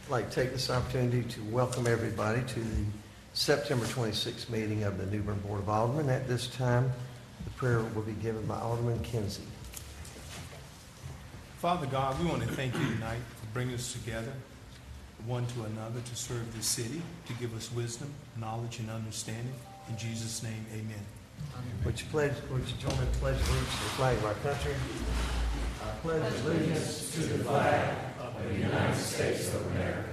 I'd like to take this opportunity to welcome everybody to the September 26th meeting of the New Bern Board of Aldermen. At this time, the prayer will be given by Alderman Kinsey. Father God, we want to thank you tonight for bringing us together, one to another, to serve this city, to give us wisdom, knowledge, and understanding. In Jesus' name, amen. Would you join me in pledge allegiance to the flag of our country? I pledge allegiance to the flag of the United States of America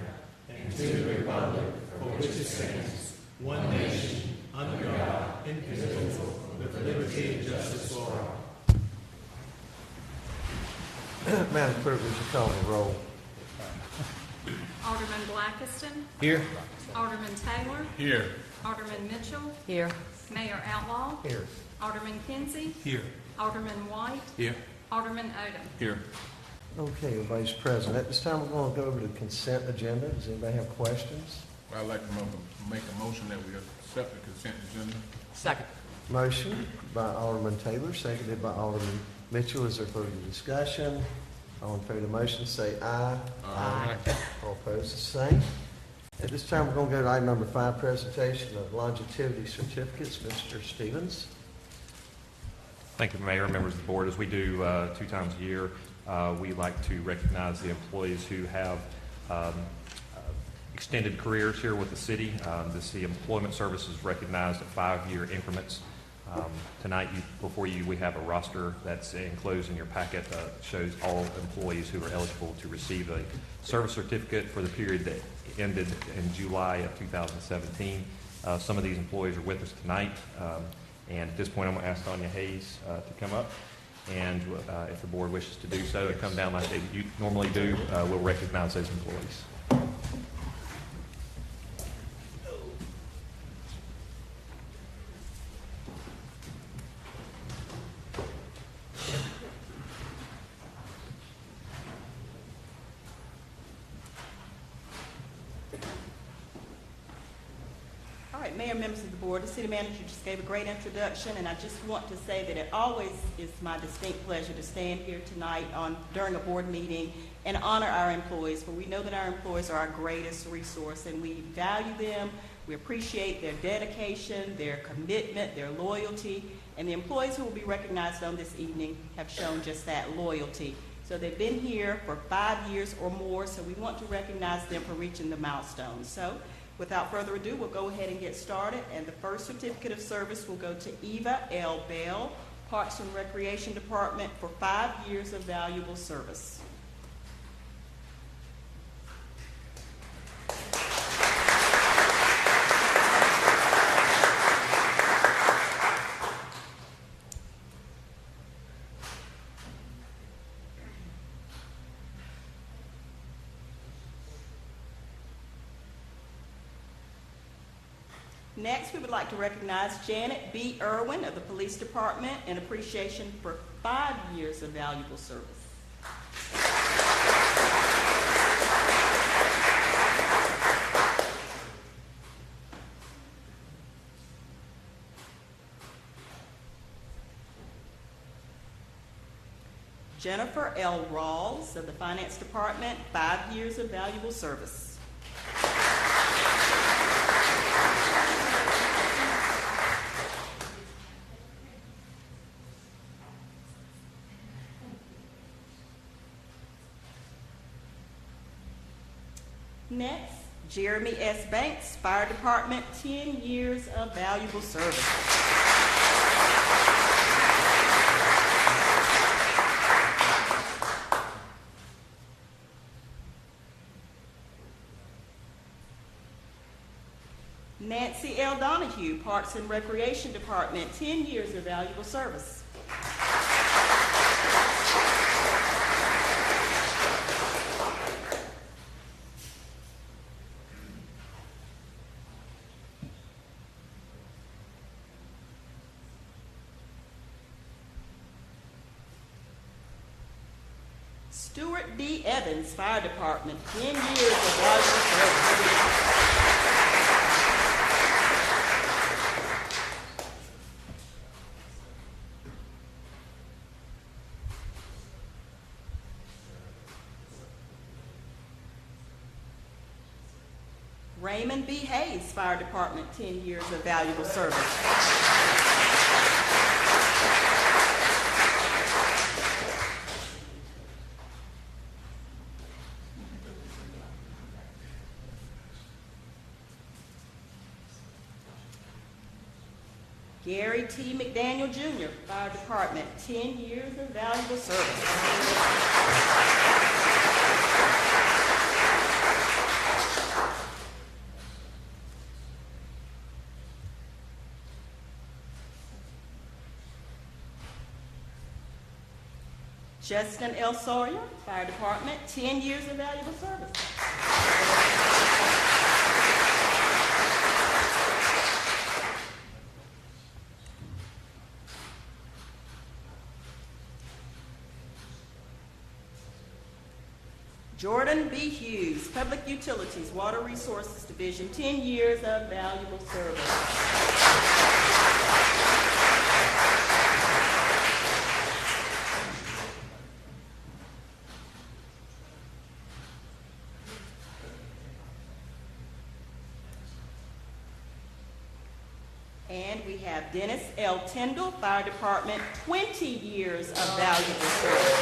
and to the republic for which it stands, one nation, under God, indivisible, with liberty and justice for all. Madam Clerk, would you call the roll? Alderman Blackiston. Here. Alderman Taylor. Here. Alderman Mitchell. Here. Mayor Outlaw. Here. Alderman Kinsey. Here. Alderman White. Here. Alderman Odom. Here. Okay, everybody's present. At this time, we're going to go over the consent agenda. Does anybody have questions? I'd like to make a motion that we accept the consent agenda. Second. Motion by Alderman Taylor, seconded by Alderman Mitchell. Is there further discussion? All in favor of the motion, say aye. Aye. All opposed, the same. At this time, we're going to go to item number 5, presentation of longevity certificates. Mr. Stevens. Thank you, Mayor, members of the board. As we do 2 times a year, we like to recognize the employees who have extended careers here with the city. The Employment Services recognized at 5-year increments. Tonight, before you, we have a roster that's enclosed in your packet that shows all employees who are eligible to receive a service certificate for the period that ended in July of 2017. Some of these employees are with us tonight. And at this point, I'm going to ask Tanya Hayes to come up. And if the board wishes to do so and come down like they normally do, we'll recognize those employees. Mayor, members of the board, the city manager just gave a great introduction, and I just want to say that it always is my distinct pleasure to stand here tonight during a board meeting and honor our employees, for we know that our employees are our greatest resource, and we value them. We appreciate their dedication, their commitment, their loyalty, and the employees who will be recognized on this evening have shown just that, loyalty. So they've been here for 5 years or more, so we want to recognize them for reaching the milestone. So without further ado, we'll go ahead and get started. And the first certificate of service will go to Eva L. Bell, Parks and Recreation Department, for 5 years of valuable service. Next, we would like to recognize Janet B. Irwin of the Police Department in appreciation for 5 years of valuable service. Jennifer L. Rawls of the Finance Department, 5 years of valuable service. Next, Jeremy S. Banks, Fire Department, 10 years of valuable service. Nancy L. Donahue, Parks and Recreation Department, 10 years of valuable service. Stuart D. Evans, Fire Department, 10 years of valuable service. Raymond B. Hayes, Fire Department, 10 years of valuable service. Gary T. McDaniel Jr., Fire Department, 10 years of valuable service. Justin L. Sawyer, Fire Department, 10 years of valuable service. Jordan B. Hughes, Public Utilities, Water Resources Division, 10 years of valuable service. And we have Dennis L. Tyndall, Fire Department, 20 years of valuable service.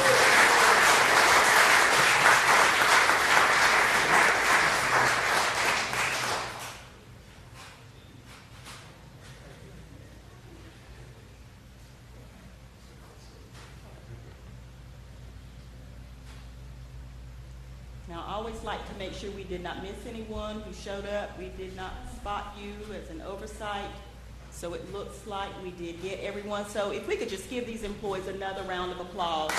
Now, I always like to make sure we did not miss anyone who showed up. We did not spot you as an oversight. So it looks like we did get everyone. So if we could just give these employees another round of applause.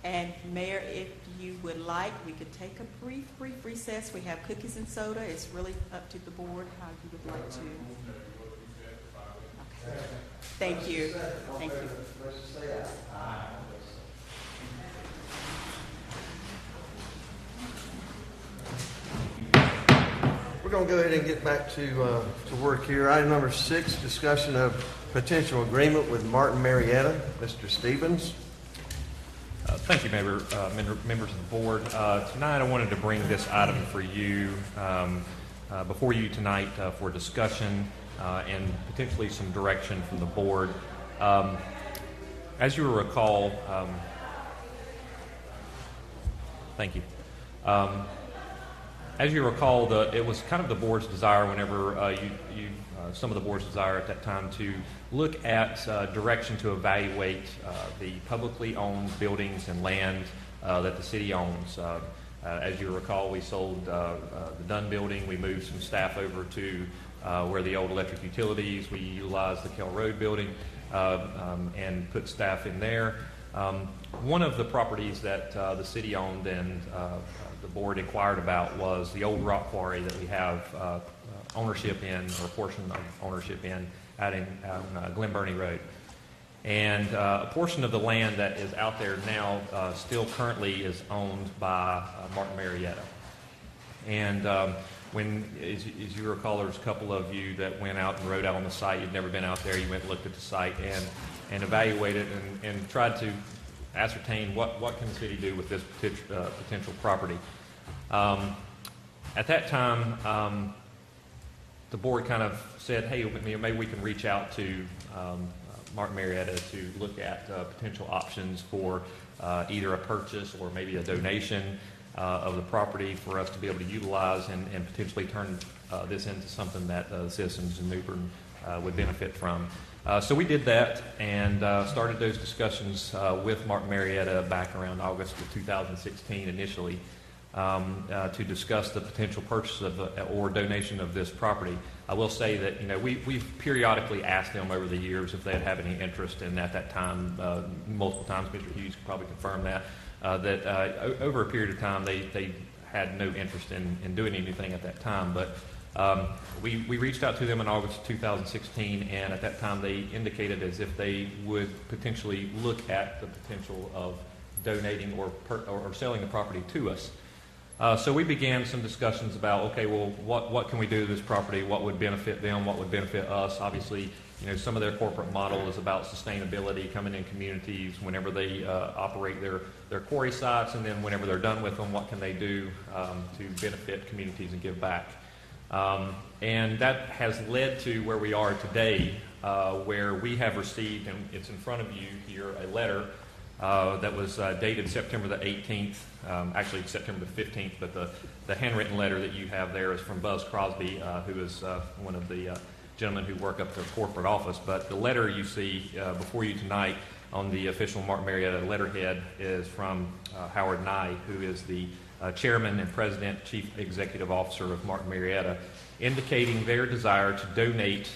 And Mayor, if you would like, we could take a brief recess. We have cookies and soda. It's really up to the board how you would like to. Okay. Thank you. Thank you. We're going to go ahead and get back to work here. Item number 6, discussion of potential agreement with Martin Marietta. Mr. Stevens. Thank you, members of the board. Tonight I wanted to bring this item for you, before you tonight for discussion and potentially some direction from the board. As you will recall, thank you. As you recall, it was kind of the board's desire whenever some of the board's desire at that time to look at direction to evaluate the publicly owned buildings and land that the city owns. As you recall, we sold the Dunn building. We moved some staff over to where the old electric utilities. We utilized the Kell Road building and put staff in there. One of the properties that the city owned and the board inquired about was the old rock quarry that we have ownership in, or a portion of ownership in, out on Glen Burney Road. And a portion of the land that is out there now still currently is owned by Martin Marietta. And as you recall, there was a couple of you that went out and rode out on the site. You'd never been out there. You went and looked at the site and evaluated and tried to ascertain what can the city do with this potential property. At that time, the board kind of said, hey, maybe we can reach out to Martin Marietta to look at potential options for either a purchase or maybe a donation of the property for us to be able to utilize and potentially turn this into something that the citizens in New Bern would benefit from. So we did that and started those discussions with Martin Marietta back around August of 2016 initially to discuss the potential purchase of or donation of this property. I will say that we've periodically asked them over the years if they'd have any interest, and at that time, multiple times, Mr. Hughes could probably confirm that over a period of time they had no interest in doing anything at that time. But we reached out to them in August of 2016, and at that time they indicated as if they would potentially look at the potential of donating or selling the property to us. So we began some discussions about, okay, well, what can we do to this property? What would benefit them? What would benefit us? Obviously, some of their corporate model is about sustainability, coming in communities whenever they operate their quarry sites, and then whenever they're done with them, what can they do to benefit communities and give back. And that has led to where we are today, where we have received, and it's in front of you here, a letter that was dated September the 18th, actually September the 15th, but the handwritten letter that you have there is from Buzz Crosby, who is one of the gentlemen who work up at their corporate office. But the letter you see before you tonight on the official Martin Marietta letterhead is from Howard Nye, who is the chairman and president, chief executive officer of Martin Marietta, indicating their desire to donate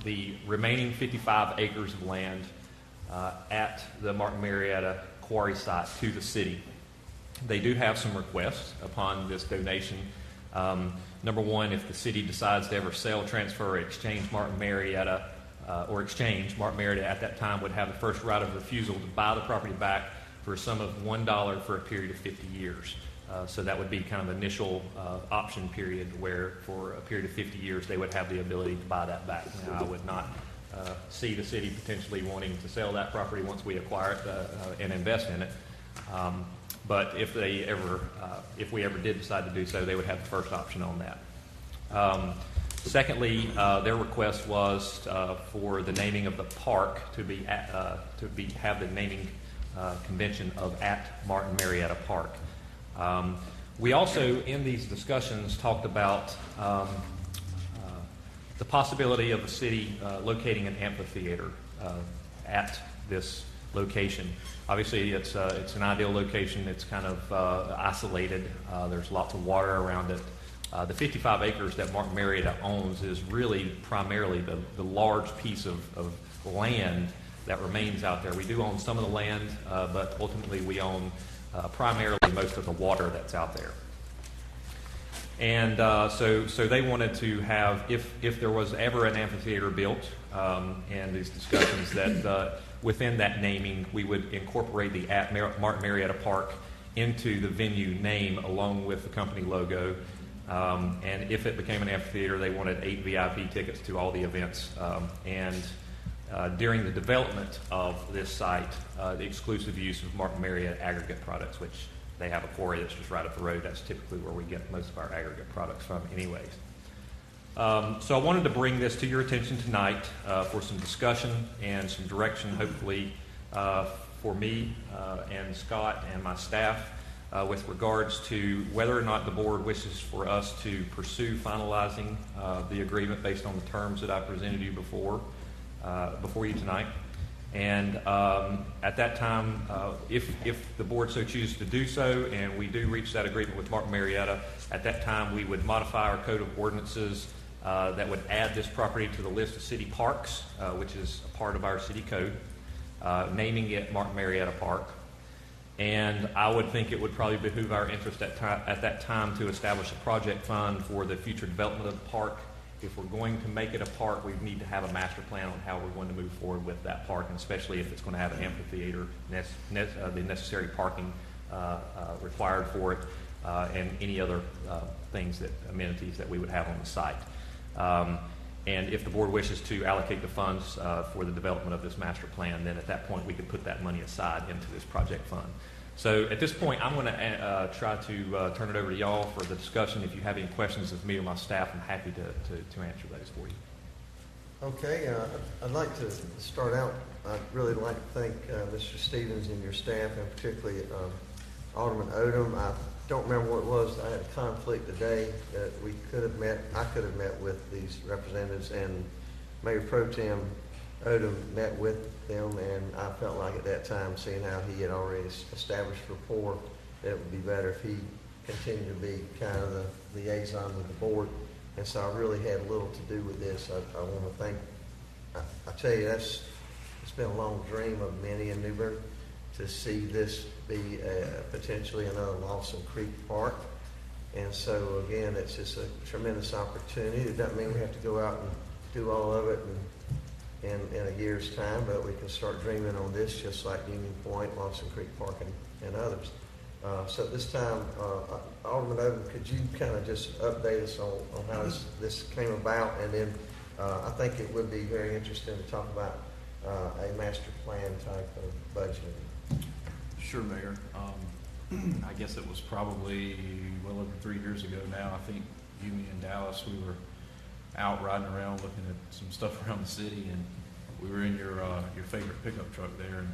the remaining 55 acres of land at the Martin Marietta quarry site to the city. They do have some requests upon this donation. Number one, if the city decides to ever sell, transfer, or exchange Martin Marietta, Martin Marietta at that time would have the first right of refusal to buy the property back for a sum of $1 for a period of 50 years. So that would be kind of an initial option period where for a period of 50 years they would have the ability to buy that back. Now, I would not see the city potentially wanting to sell that property once we acquire it and invest in it. But if we ever did decide to do so, they would have the first option on that. Secondly, their request was for the naming of the park to have the naming convention of at Martin Marietta Park. We also, in these discussions, talked about the possibility of the city locating an amphitheater at this location. Obviously, it's an ideal location. It's kind of isolated. There's lots of water around it. The 55 acres that Martin Marietta owns is really primarily the large piece of land that remains out there. We do own some of the land, but ultimately we own primarily most of the water that's out there. And so they wanted to have, if there was ever an amphitheater built, and these discussions that within that naming, we would incorporate the at Martin Marietta Park into the venue name along with the company logo. And if it became an amphitheater, they wanted 8 VIP tickets to all the events. During the development of this site, the exclusive use of Martin Marietta aggregate products, which they have a quarry that's just right up the road. That's typically where we get most of our aggregate products from anyways. So I wanted to bring this to your attention tonight for some discussion and some direction, hopefully, for me and Scott and my staff with regards to whether or not the board wishes for us to pursue finalizing the agreement based on the terms that I presented you before you tonight. And at that time, if the board so chooses to do so, and we do reach that agreement with Martin Marietta, at that time we would modify our code of ordinances that would add this property to the list of city parks, which is a part of our city code, naming it Martin Marietta Park. And I would think it would probably behoove our interest at that time to establish a project fund for the future development of the park. If we're going to make it a park, we need to have a master plan on how we're going to move forward with that park, and especially if it's going to have an amphitheater, the necessary parking required for it, and any other amenities that we would have on the site. And if the board wishes to allocate the funds for the development of this master plan, then at that point we could put that money aside into this project fund. So at this point, I'm going to try to turn it over to y'all for the discussion. If you have any questions of me or my staff, I'm happy to answer those for you. Okay, I'd like to start out. I'd really like to thank Mr. Stevens and your staff, and particularly Alderman Odom. I don't remember what it was. I had a conflict today that we could have met. I could have met with these representatives, and Mayor Pro Tem Odom met with them, and I felt like at that time, seeing how he had already established rapport, that it would be better if he continued to be kind of the liaison with the board. And so I really had little to do with this. I want to thank, I tell you, it's been a long dream of many in Newberg to see this be potentially another Lawson Creek Park. And so again, it's just a tremendous opportunity. It doesn't mean we have to go out and do all of it in a year's time, but we can start dreaming on this, just like Union Point, Lawson Creek Park, and others. So at this time, Alderman Odom, could you kind of just update us on how this came about, and then I think it would be very interesting to talk about a master plan type of budgeting. Sure, Mayor. I guess it was probably well over 3 years ago now. I think you, me, and Dallas, we were out riding around looking at some stuff around the city, and we were in your favorite pickup truck there. And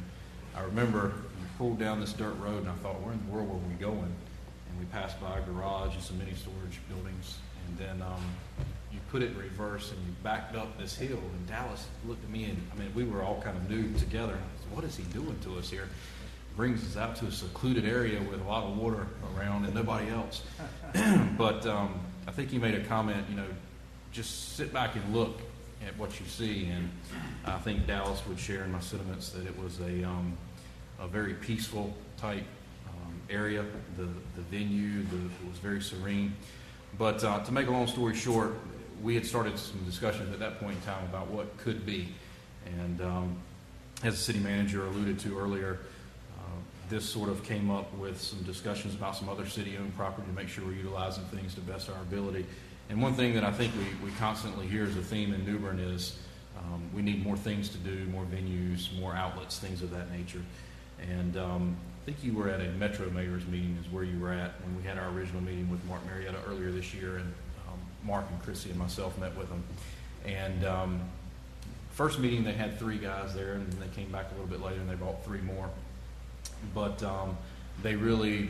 I remember you pulled down this dirt road, and I thought, where in the world were we going? And we passed by a garage and some mini storage buildings, and then you put it in reverse and you backed up this hill. And Dallas looked at me, and I mean, we were all kind of new together. And I said, what is he doing to us here? Brings us out to a secluded area with a lot of water around and nobody else. But I think you made a comment, just sit back and look at what you see. And I think Dallas would share in my sentiments that it was a very peaceful type area. The venue was very serene. But to make a long story short, we had started some discussions at that point in time about what could be. And as the city manager alluded to earlier, this sort of came up with some discussions about some other city-owned property to make sure we're utilizing things to best our ability. And one thing that I think we constantly hear as a theme in New Bern is we need more things to do, more venues, more outlets, things of that nature. And I think you were at a Metro Mayor's meeting is where you were at when we had our original meeting with Mark Marietta earlier this year, and Mark and Chrissy and myself met with them. And first meeting they had 3 guys there, and then they came back a little bit later and they brought 3 more. But they really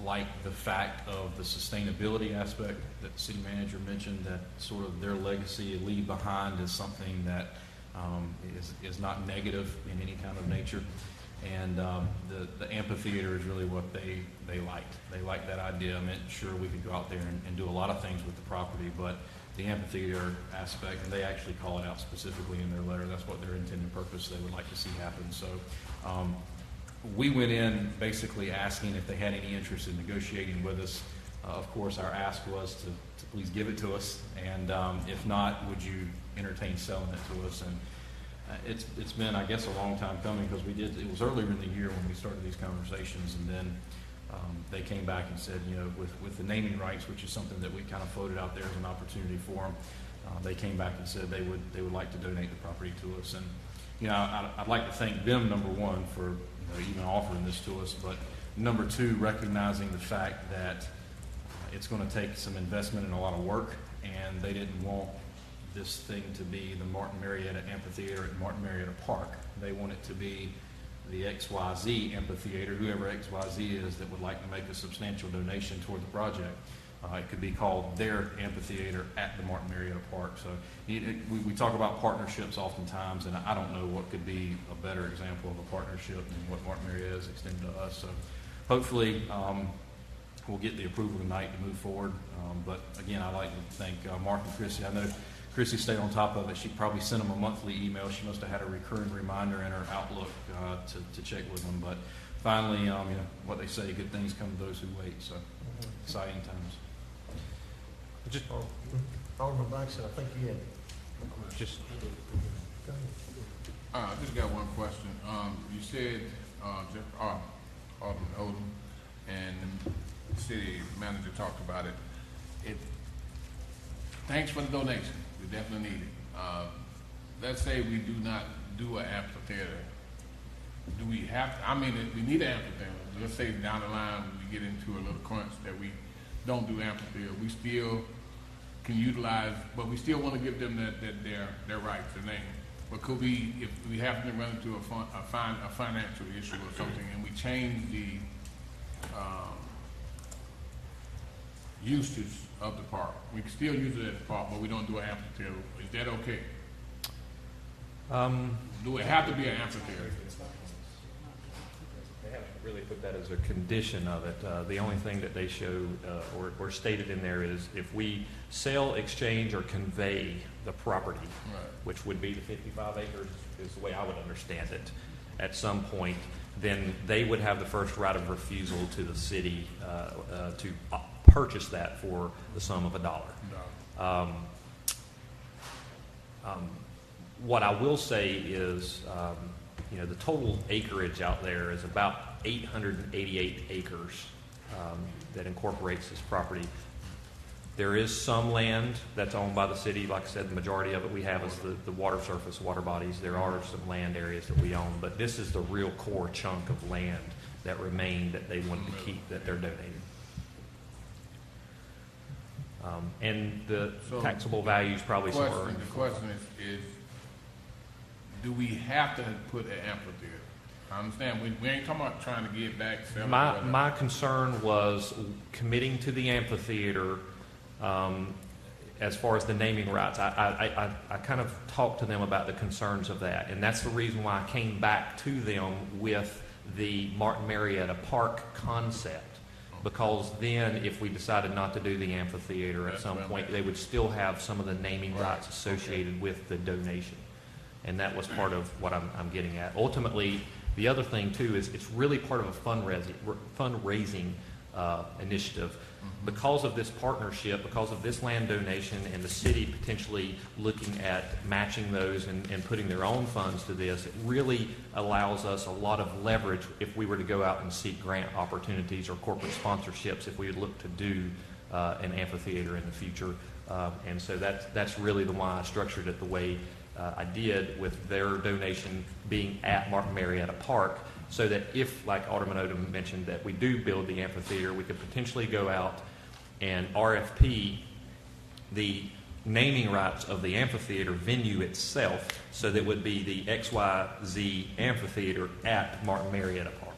like the fact of the sustainability aspect that the city manager mentioned, that sort of their legacy leave behind is something that is not negative in any kind of nature. And the amphitheater is really what they liked. They liked that idea. I mean, sure, we could go out there and do a lot of things with the property, but the amphitheater aspect, and they actually call it out specifically in their letter, that's what their intended purpose they would like to see happen. So we went in basically asking if they had any interest in negotiating with us. Of course, our ask was to please give it to us, and if not, would you entertain selling it to us? And it's been, I guess, a long time coming, because it was earlier in the year when we started these conversations, and then they came back and said, with the naming rights, which is something that we kind of floated out there as an opportunity for them, they came back and said they would like to donate the property to us. And I'd like to thank them, number one, for even offering this to us, but number 2, recognizing the fact that it's going to take some investment and a lot of work, and they didn't want this thing to be the Martin Marietta Amphitheater at Martin Marietta Park. They want it to be the XYZ Amphitheater, whoever XYZ is that would like to make a substantial donation toward the project. It could be called their amphitheater at the Martin Marietta Park. So we talk about partnerships oftentimes, and I don't know what could be a better example of a partnership than what Martin Marietta has extended to us. So hopefully we'll get the approval tonight to move forward. But again, I'd like to thank Mark and Chrissy. I know Chrissy stayed on top of it. She probably sent them a monthly email. She must have had a recurring reminder in her Outlook to check with them. But finally, what they say, good things come to those who wait. So exciting times. Alderman Blackson, I think you had Just go ahead. I just got one question. You said, Alderman Odom and the city manager talked about it. Thanks for the donation. We definitely need it. Let's say we do not do an amphitheater. Do we have to, we need an amphitheater. Let's say down the line we get into a little crunch that we don't do amphitheater. We still can utilize, but we still want to give them their rights, their name. But could we, if we happen to run into a financial issue or something, and we change the usage of the park, we can still use it at the park, but we don't do an amphitheater. Is that okay? Do it have to be an amphitheater? They haven't really put that as a condition of it. The only thing that they show or stated in there is if we sell, exchange, or convey the property, Right. which would be the 55 acres is the way I would understand it, at some point, then they would have the first right of refusal to the city to purchase that for the sum of $1. What I will say is, the total acreage out there is about 888 acres that incorporates this property. There is some land that's owned by the city. Like I said, the majority of it we have is the water surface, water bodies. There are some land areas that we own, but this is the real core chunk of land that remained that they wanted to keep, that they're donating. And the So, taxable value is probably somewhere. The question is, do we have to put an amphitheater? I understand, we ain't talking about trying to get back. My concern was committing to the amphitheater. As far as the naming rights, I kind of talked to them about the concerns of that, and that's the reason why I came back to them with the Marietta Park concept. Because then, if we decided not to do the amphitheater at some point, they would still have some of the naming rights associated with the donation, and that was part of what I'm getting at. Ultimately, the other thing too is it's really part of a fundraising initiative. Because of this partnership, because of this land donation, and the city potentially looking at matching those and putting their own funds to this, it really allows us a lot of leverage if we were to go out and seek grant opportunities or corporate sponsorships if we would look to do an amphitheater in the future. And so that's really the why I structured it the way I did, with their donation being at Marietta Park, so that if, like Alderman Odom mentioned, that we do build the amphitheater, we could potentially go out and RFP the naming rights of the amphitheater venue itself, so that it would be the XYZ amphitheater at Marietta Park.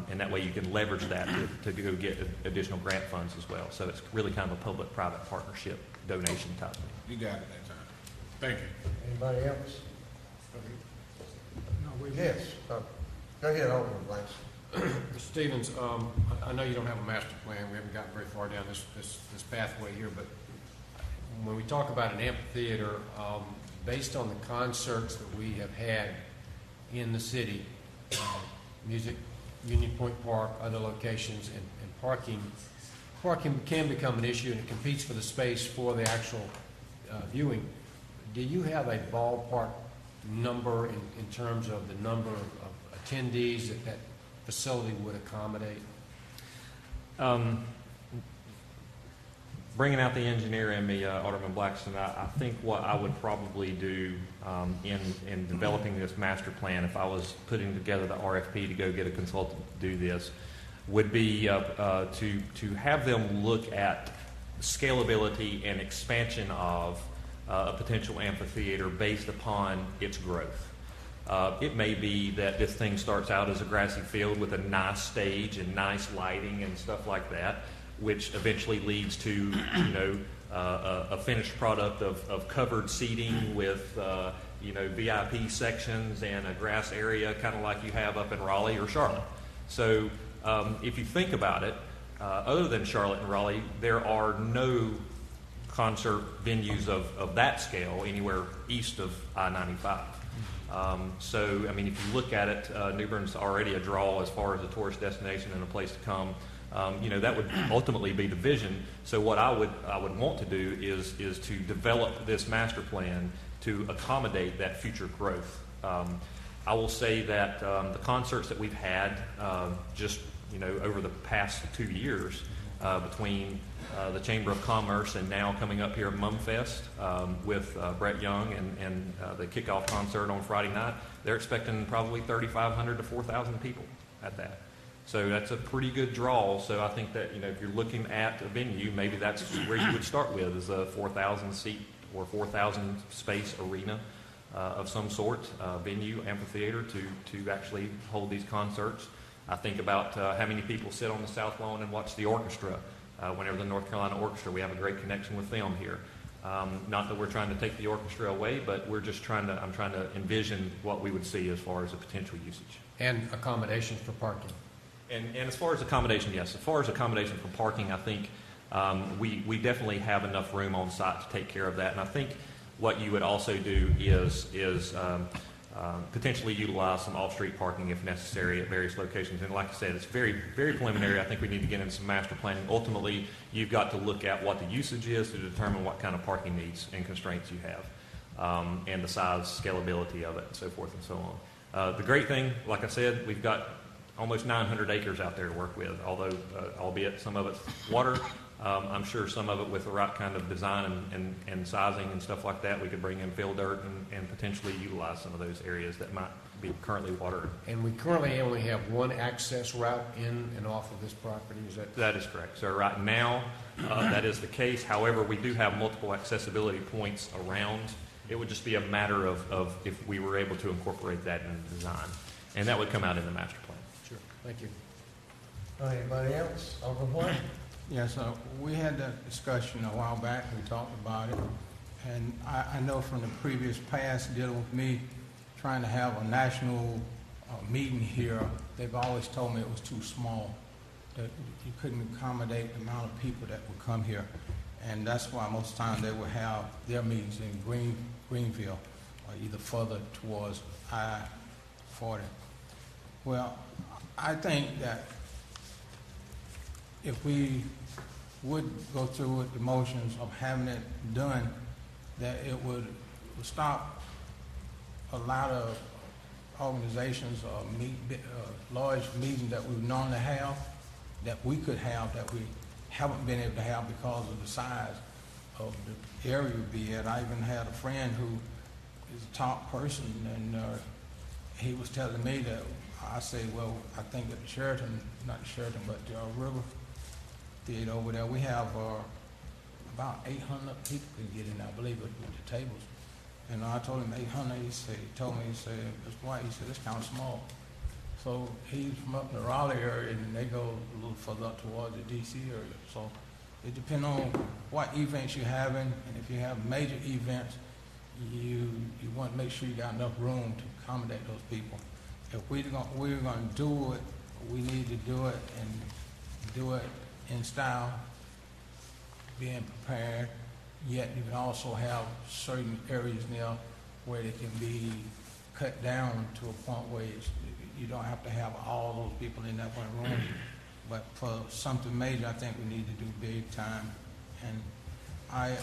And that way you can leverage that to go get additional grant funds as well. So it's really kind of a public-private partnership donation type thing. You got it that time. Thank you. Anybody else? Yes. Go ahead, Alderman Blanks. Mr. Stevens, I know you don't have a master plan. We haven't gotten very far down this pathway here, but when we talk about an amphitheater, based on the concerts that we have had in the city, music, Union Point Park, other locations, and parking can become an issue, and it competes for the space for the actual viewing. Do you have a ballpark number in terms of the number of attendees that facility would accommodate? Bringing out the engineer in me, Alderman Blackson, I think what I would probably do in developing this master plan, if I was putting together the RFP to go get a consultant to do this, would be to have them look at scalability and expansion of a potential amphitheater based upon its growth. It may be that this thing starts out as a grassy field with a nice stage and nice lighting and stuff like that, which eventually leads to, a finished product of covered seating with, VIP sections and a grass area, kind of like you have up in Raleigh or Charlotte. So if you think about it, other than Charlotte and Raleigh, there are no concert venues of that scale anywhere east of I-95. So, if you look at it, New Bern's already a draw as far as a tourist destination and a place to come. That would ultimately be the vision. So what I would want to do is to develop this master plan to accommodate that future growth. I will say that the concerts that we've had over the past 2 years between the Chamber of Commerce and now coming up here at Mumfest with Brett Young and the kickoff concert on Friday night, they're expecting probably 3,500 to 4,000 people at that. So that's a pretty good draw. So I think that, if you're looking at a venue, maybe that's where you would start with, is a 4,000 seat or 4,000 space arena of some sort, venue, amphitheater to actually hold these concerts. I think about how many people sit on the South Lawn and watch the orchestra. Whenever the North Carolina Orchestra, we have a great connection with them here. Not that we're trying to take the orchestra away, but I'm trying to envision what we would see as far as a potential usage. And accommodations for parking. And as far as accommodation, yes. As far as accommodation for parking, I think we definitely have enough room on site to take care of that. And I think what you would also do is potentially utilize some off-street parking if necessary at various locations. And like I said, it's very, very preliminary. I think we need to get into some master planning. Ultimately, you've got to look at what the usage is to determine what kind of parking needs and constraints you have, and the size, scalability of it, and so forth and so on. The great thing, like I said, we've got almost 900 acres out there to work with, although, albeit some of it's water. I'm sure some of it with the right kind of design and sizing and stuff like that, we could bring in fill dirt and potentially utilize some of those areas that might be currently watered. And we currently only have one access route in and off of this property, is that? That is correct. So right now, that is the case. However, we do have multiple accessibility points around. It would just be a matter of if we were able to incorporate that in the design. And that would come out in the master plan. Sure, thank you. Anybody else? Alderman White? Yes, we had that discussion a while back. We talked about it. And I know from the previous past dealing with me trying to have a national meeting here, they've always told me it was too small, that you couldn't accommodate the amount of people that would come here. And that's why most of the time they would have their meetings in Greenville or either further towards I-40. Well, I think that if we would go through with the motions of having it done, that it would stop a lot of organizations or large meetings that we normally have, that we could have, that we haven't been able to have because of the size of the area we'd be at. I even had a friend who is a top person, and he was telling me that, I say, well, I think at the Sheraton, not the Sheraton, but the River Theater over there, we have about 800 people can get in, I believe, with the tables. And I told him 800, he told me, Mr. White, he said, it's kind of small. So he's from up in the Raleigh area, and they go a little further up towards the DC area. So it depends on what events you're having, and if you have major events, you want to make sure you got enough room to accommodate those people. If we're going to do it, we need to do it and do it in style, being prepared, yet you can also have certain areas now where they can be cut down to a point where you don't have to have all those people in that one room. But for something major, I think we need to do big time. And I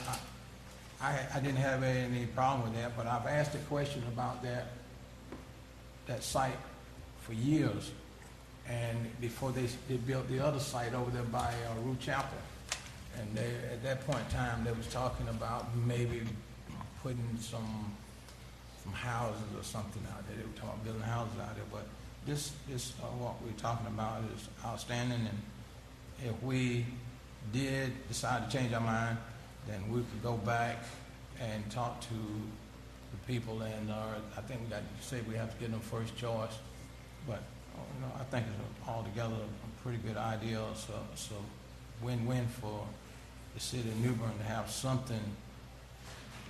didn't have any problem with that, but I've asked a question about that site for years. And before they built the other site over there by Root Chapel. And at that point in time, they was talking about maybe putting some houses or something out there. They were talking about building houses out there. But this what we're talking about is outstanding. And if we did decide to change our mind, then we could go back and talk to the people. And I think we got to say we have to give them first choice. But I think it's altogether a pretty good idea. So win-win for the city of New Bern to have something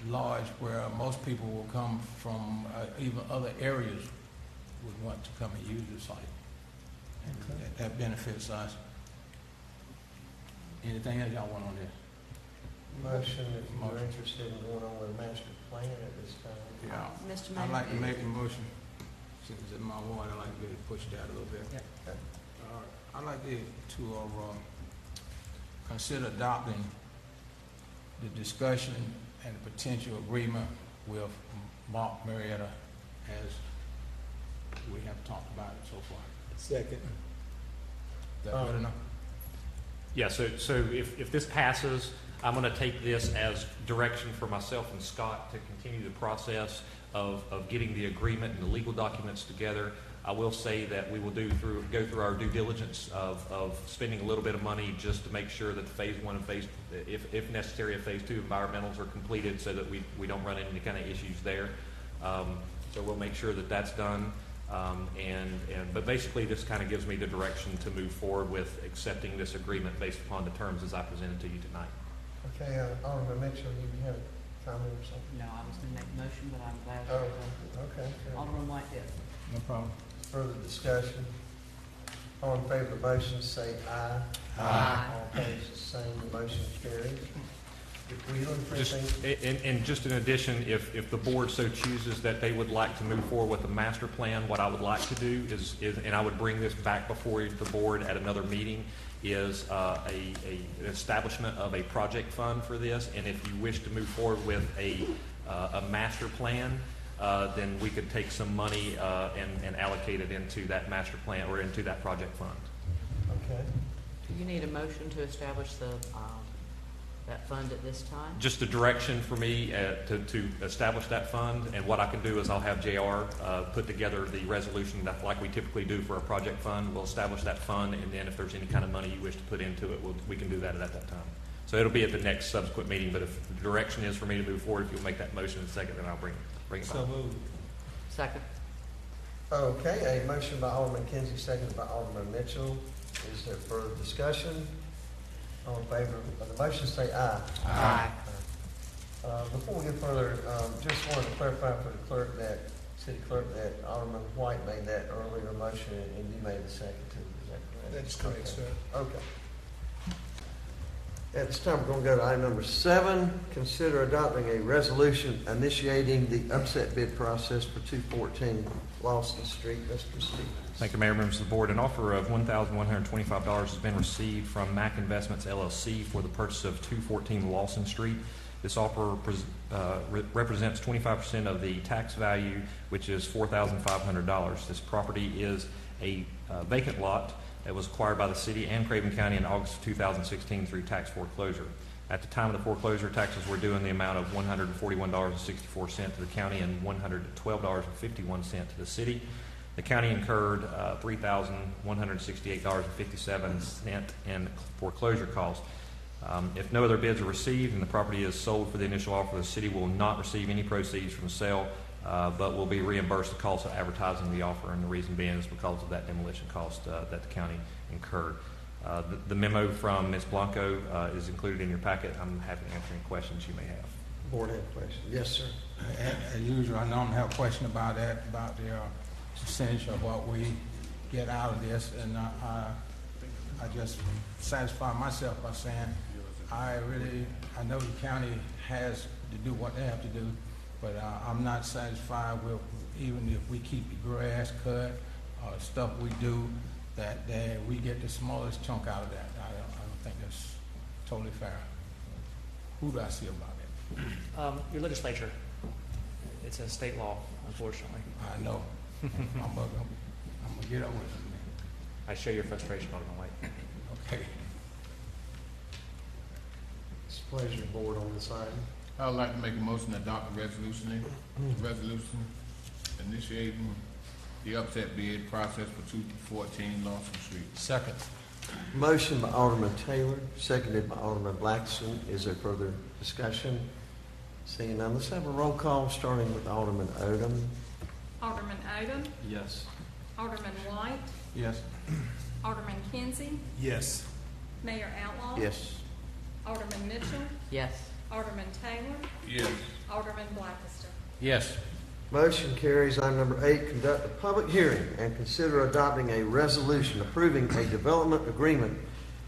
large where most people will come from even other areas would want to come and use the site. And that benefits us. Anything else y'all want on this? Motion, if you're interested in going on with a master plan at this time. Yeah. Mr. I'd Mayor. like to make a motion. Since it's in my ward, I'd like to get it pushed out a little bit. Yeah. I'd like to consider adopting the discussion and the potential agreement with Marietta as we have talked about it so far. Second. Is that good enough? Yeah, so if this passes, I'm going to take this as direction for myself and Scott to continue the process of getting the agreement and the legal documents together. I will say that we will go through our due diligence of spending a little bit of money just to make sure that the phase one and if necessary, phase two environmentals are completed so that we don't run into any kind of issues there. So we'll make sure that that's done. But basically this kind of gives me the direction to move forward with accepting this agreement based upon the terms as I presented to you tonight. Okay, Alderman Mitchell, you have a comment or something? No, I was going to make a motion, but I'm glad Oh, that okay. Good. Alderman White did. No problem. Further discussion? All in favor of the motion, say aye. Aye. All opposed, the same. The motion carries. Were you looking for anything? And just in addition, if the board so chooses that they would like to move forward with a master plan, what I would like to do is and I would bring this back before the board at another meeting, is an establishment of a project fund for this. And if you wish to move forward with a master plan, then we could take some money and allocate it into that master plan or into that project fund. Okay. Do you need a motion to establish the that fund at this time? Just a direction for me to establish that fund, and what I can do is I'll have JR put together the resolution that, like we typically do for a project fund. We'll establish that fund, and then if there's any kind of money you wish to put into it, we can do that at that time. So it'll be at the next subsequent meeting, but if the direction is for me to move forward, if you'll make that motion in a second, then I'll bring it So back. moved. Second. Okay, a motion by Alderman Kinsey, seconded by Alderman Mitchell. Is there further discussion? All in favor of the motion, say aye. Aye. Before we get further, just wanted to clarify for the clerk city clerk, that Alderman White made that earlier motion and you made the second too. Is that correct? That's correct, sir. Okay. At this time, we're going to go to item number 7, consider adopting a resolution initiating the upset bid process for 214 Lawson Street. Mr. Stevens. Thank you, Mayor, members of the board. An offer of $1,125 has been received from Mac Investments LLC for the purchase of 214 Lawson Street. This offer represents 25% of the tax value, which is $4,500. This property is a vacant lot that was acquired by the city and Craven County in August of 2016 through tax foreclosure. At the time of the foreclosure, taxes were due in the amount of $141.64 to the county and $112.51 to the city. The county incurred $3,168.57 in foreclosure costs. If no other bids are received and the property is sold for the initial offer, the city will not receive any proceeds from the sale, but will be reimbursed the cost of advertising the offer, and the reason being is because of that demolition cost that the county incurred. The memo from Ms. Blanco is included in your packet. I'm happy to answer any questions you may have. Board have questions? Yes, sir. As usual, I don't have a question about that, about the percentage of what we get out of this, and I just satisfy myself by saying I know the county has to do what they have to do, but I'm not satisfied with, even if we keep the grass cut, stuff we do, that we get the smallest chunk out of that. I don't think that's totally fair. Who do I see about it? Your legislature. It's a state law, unfortunately. I know. I'm gonna get over it. I share your frustration, Alderman White. Okay. It's a pleasure, board, on this item. I'd like to make a motion to adopt a resolution initiating the upset bid process for 214 Lawson Street. Second. Motion by Alderman Taylor, seconded by Alderman Blackson. Is there further discussion? Seeing none, let's have a roll call, starting with Alderman Odom. Alderman Odom, Yes. Alderman White, Yes. Alderman Kinsey, Yes. Mayor Outlaw. Yes. Alderman Mitchell, Yes. Alderman Taylor, Yes. Alderman Blackiston. Yes. Motion carries. Item number 8, conduct a public hearing and consider adopting a resolution approving a development agreement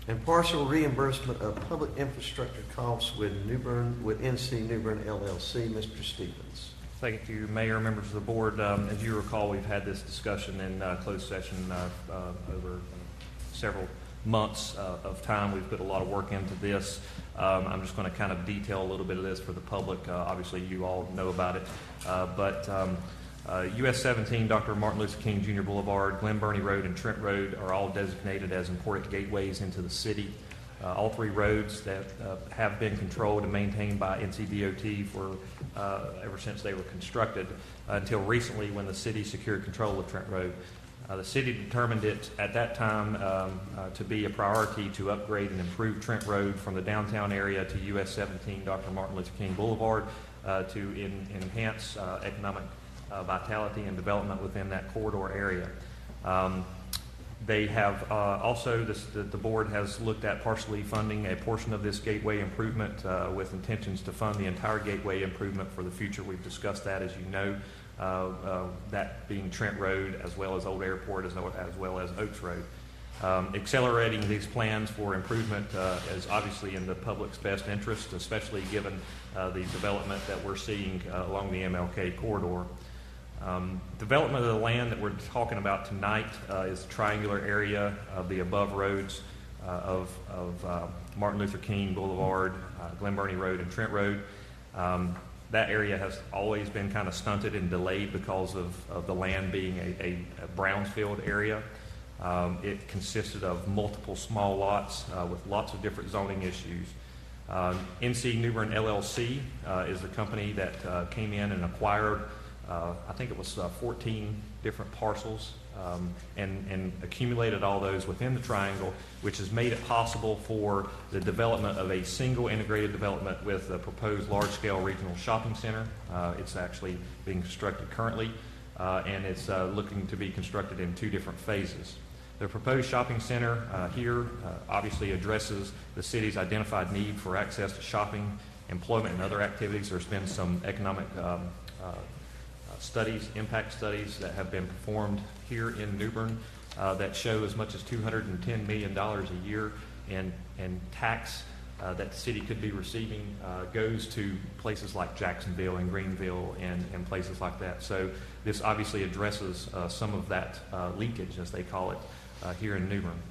and partial reimbursement of public infrastructure costs with NC New Bern LLC. Mr. Stevens. Thank you, Mayor, members of the board. As you recall, we've had this discussion in closed session over several months of time. We've put a lot of work into this. I'm just going to kind of detail a little bit of this for the public. Obviously, you all know about it. But US 17, Dr. Martin Luther King Jr. Boulevard, Glen Burnie Road, and Trent Road are all designated as important gateways into the city. All three roads that have been controlled and maintained by NCDOT for ever since they were constructed until recently when the city secured control of Trent Road. The city determined it at that time to be a priority to upgrade and improve Trent Road from the downtown area to US 17 Dr. Martin Luther King Boulevard to enhance economic vitality and development within that corridor area. They have also, the board has looked at partially funding a portion of this gateway improvement with intentions to fund the entire gateway improvement for the future. We've discussed that, as you know, that being Trent Road as well as Old Airport as well as Oaks Road. Accelerating these plans for improvement is obviously in the public's best interest, especially given the development that we're seeing along the MLK corridor. Development of the land that we're talking about tonight is the triangular area of the above roads of Martin Luther King Boulevard, Glen Burnie Road, and Trent Road. That area has always been kind of stunted and delayed because of the land being a brownfield area. It consisted of multiple small lots with lots of different zoning issues. NC New Bern LLC is the company that came in and acquired, I think it was 14 different parcels, and accumulated all those within the triangle, which has made it possible for the development of a single integrated development with a proposed large-scale regional shopping center. It's actually being constructed currently, and it's looking to be constructed in 2 different phases. The proposed shopping center here obviously addresses the city's identified need for access to shopping, employment, and other activities. There's been some economic studies, impact studies that have been performed here in New Bern that show as much as $210 million a year in tax that the city could be receiving goes to places like Jacksonville and Greenville and places like that. So this obviously addresses some of that leakage, as they call it, here in New Bern.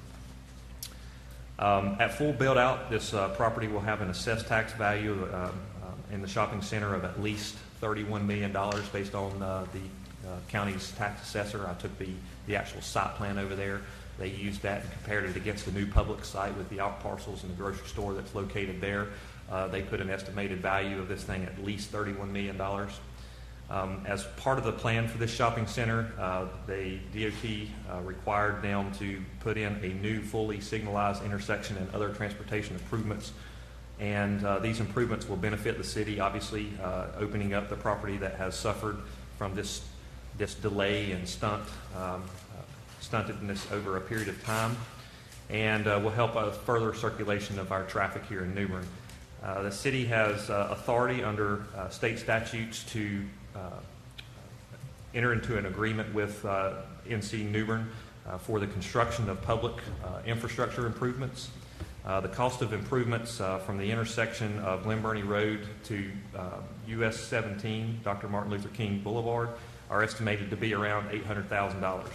At full build out, this property will have an assessed tax value in the shopping center of at least $31 million based on the county's tax assessor. I took the actual site plan over there. They used that and compared it against the new public site with the out parcels and the grocery store that's located there. They put an estimated value of this thing at least $31 million. As part of the plan for this shopping center, the DOT required them to put in a new fully signalized intersection and other transportation improvements. And these improvements will benefit the city, obviously, opening up the property that has suffered from this delay and stuntedness over a period of time, and will help further circulation of our traffic here in New Bern. The city has authority under state statutes to enter into an agreement with NC New Bern for the construction of public infrastructure improvements. The cost of improvements from the intersection of Glen Burnie Road to US 17, Dr. Martin Luther King Boulevard, are estimated to be around $800,000.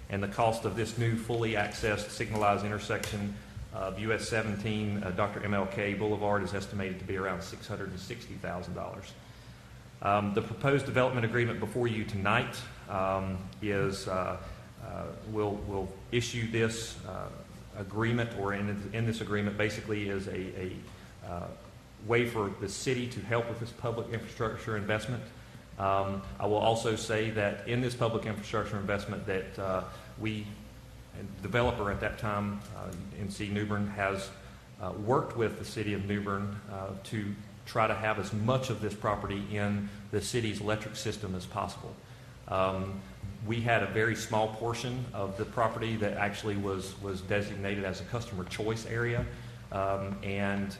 And the cost of this new fully accessed signalized intersection of US 17, Dr. MLK Boulevard, is estimated to be around $660,000. The proposed development agreement before you tonight will issue this agreement, or in this agreement basically is a way for the city to help with this public infrastructure investment. I will also say that in this public infrastructure investment that the developer at that time, NC New Bern, has worked with the city of New Bern to try to have as much of this property in the city's electric system as possible. We had a very small portion of the property that actually was designated as a customer choice area, and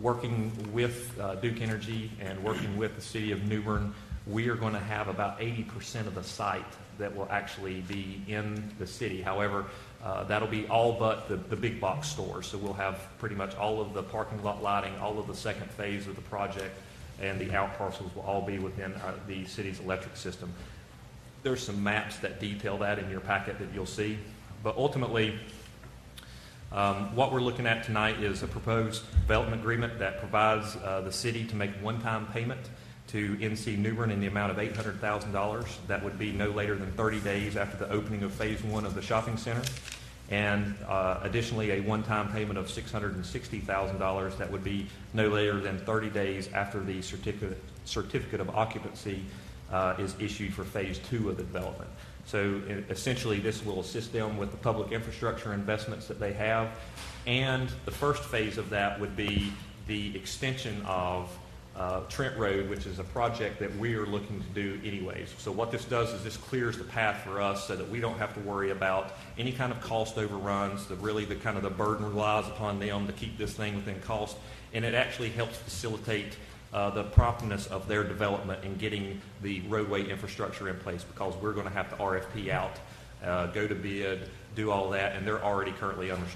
working with Duke Energy and working with the city of New Bern, we are going to have about 80% of the site that will actually be in the city. However, that'll be all but the big box stores. So we'll have pretty much all of the parking lot lighting, all of the second phase of the project, and the out parcels will all be within the city's electric system. There's some maps that detail that in your packet that you'll see. But ultimately, what we're looking at tonight is a proposed development agreement that provides the city to make one-time payment to NC New Bern in the amount of $800,000. That would be no later than 30 days after the opening of Phase 1 of the shopping center. And additionally, a one-time payment of $660,000 that would be no later than 30 days after the certificate of occupancy is issued for Phase 2 of the development. So essentially, this will assist them with the public infrastructure investments that they have. And the first phase of that would be the extension of Trent Road, which is a project that we are looking to do anyways. So what this does is this clears the path for us so that we don't have to worry about any kind of cost overruns. The burden relies upon them to keep this thing within cost, and it actually helps facilitate the promptness of their development in getting the roadway infrastructure in place, because we're going to have to RFP out, go to bid, do all that, and they're already currently under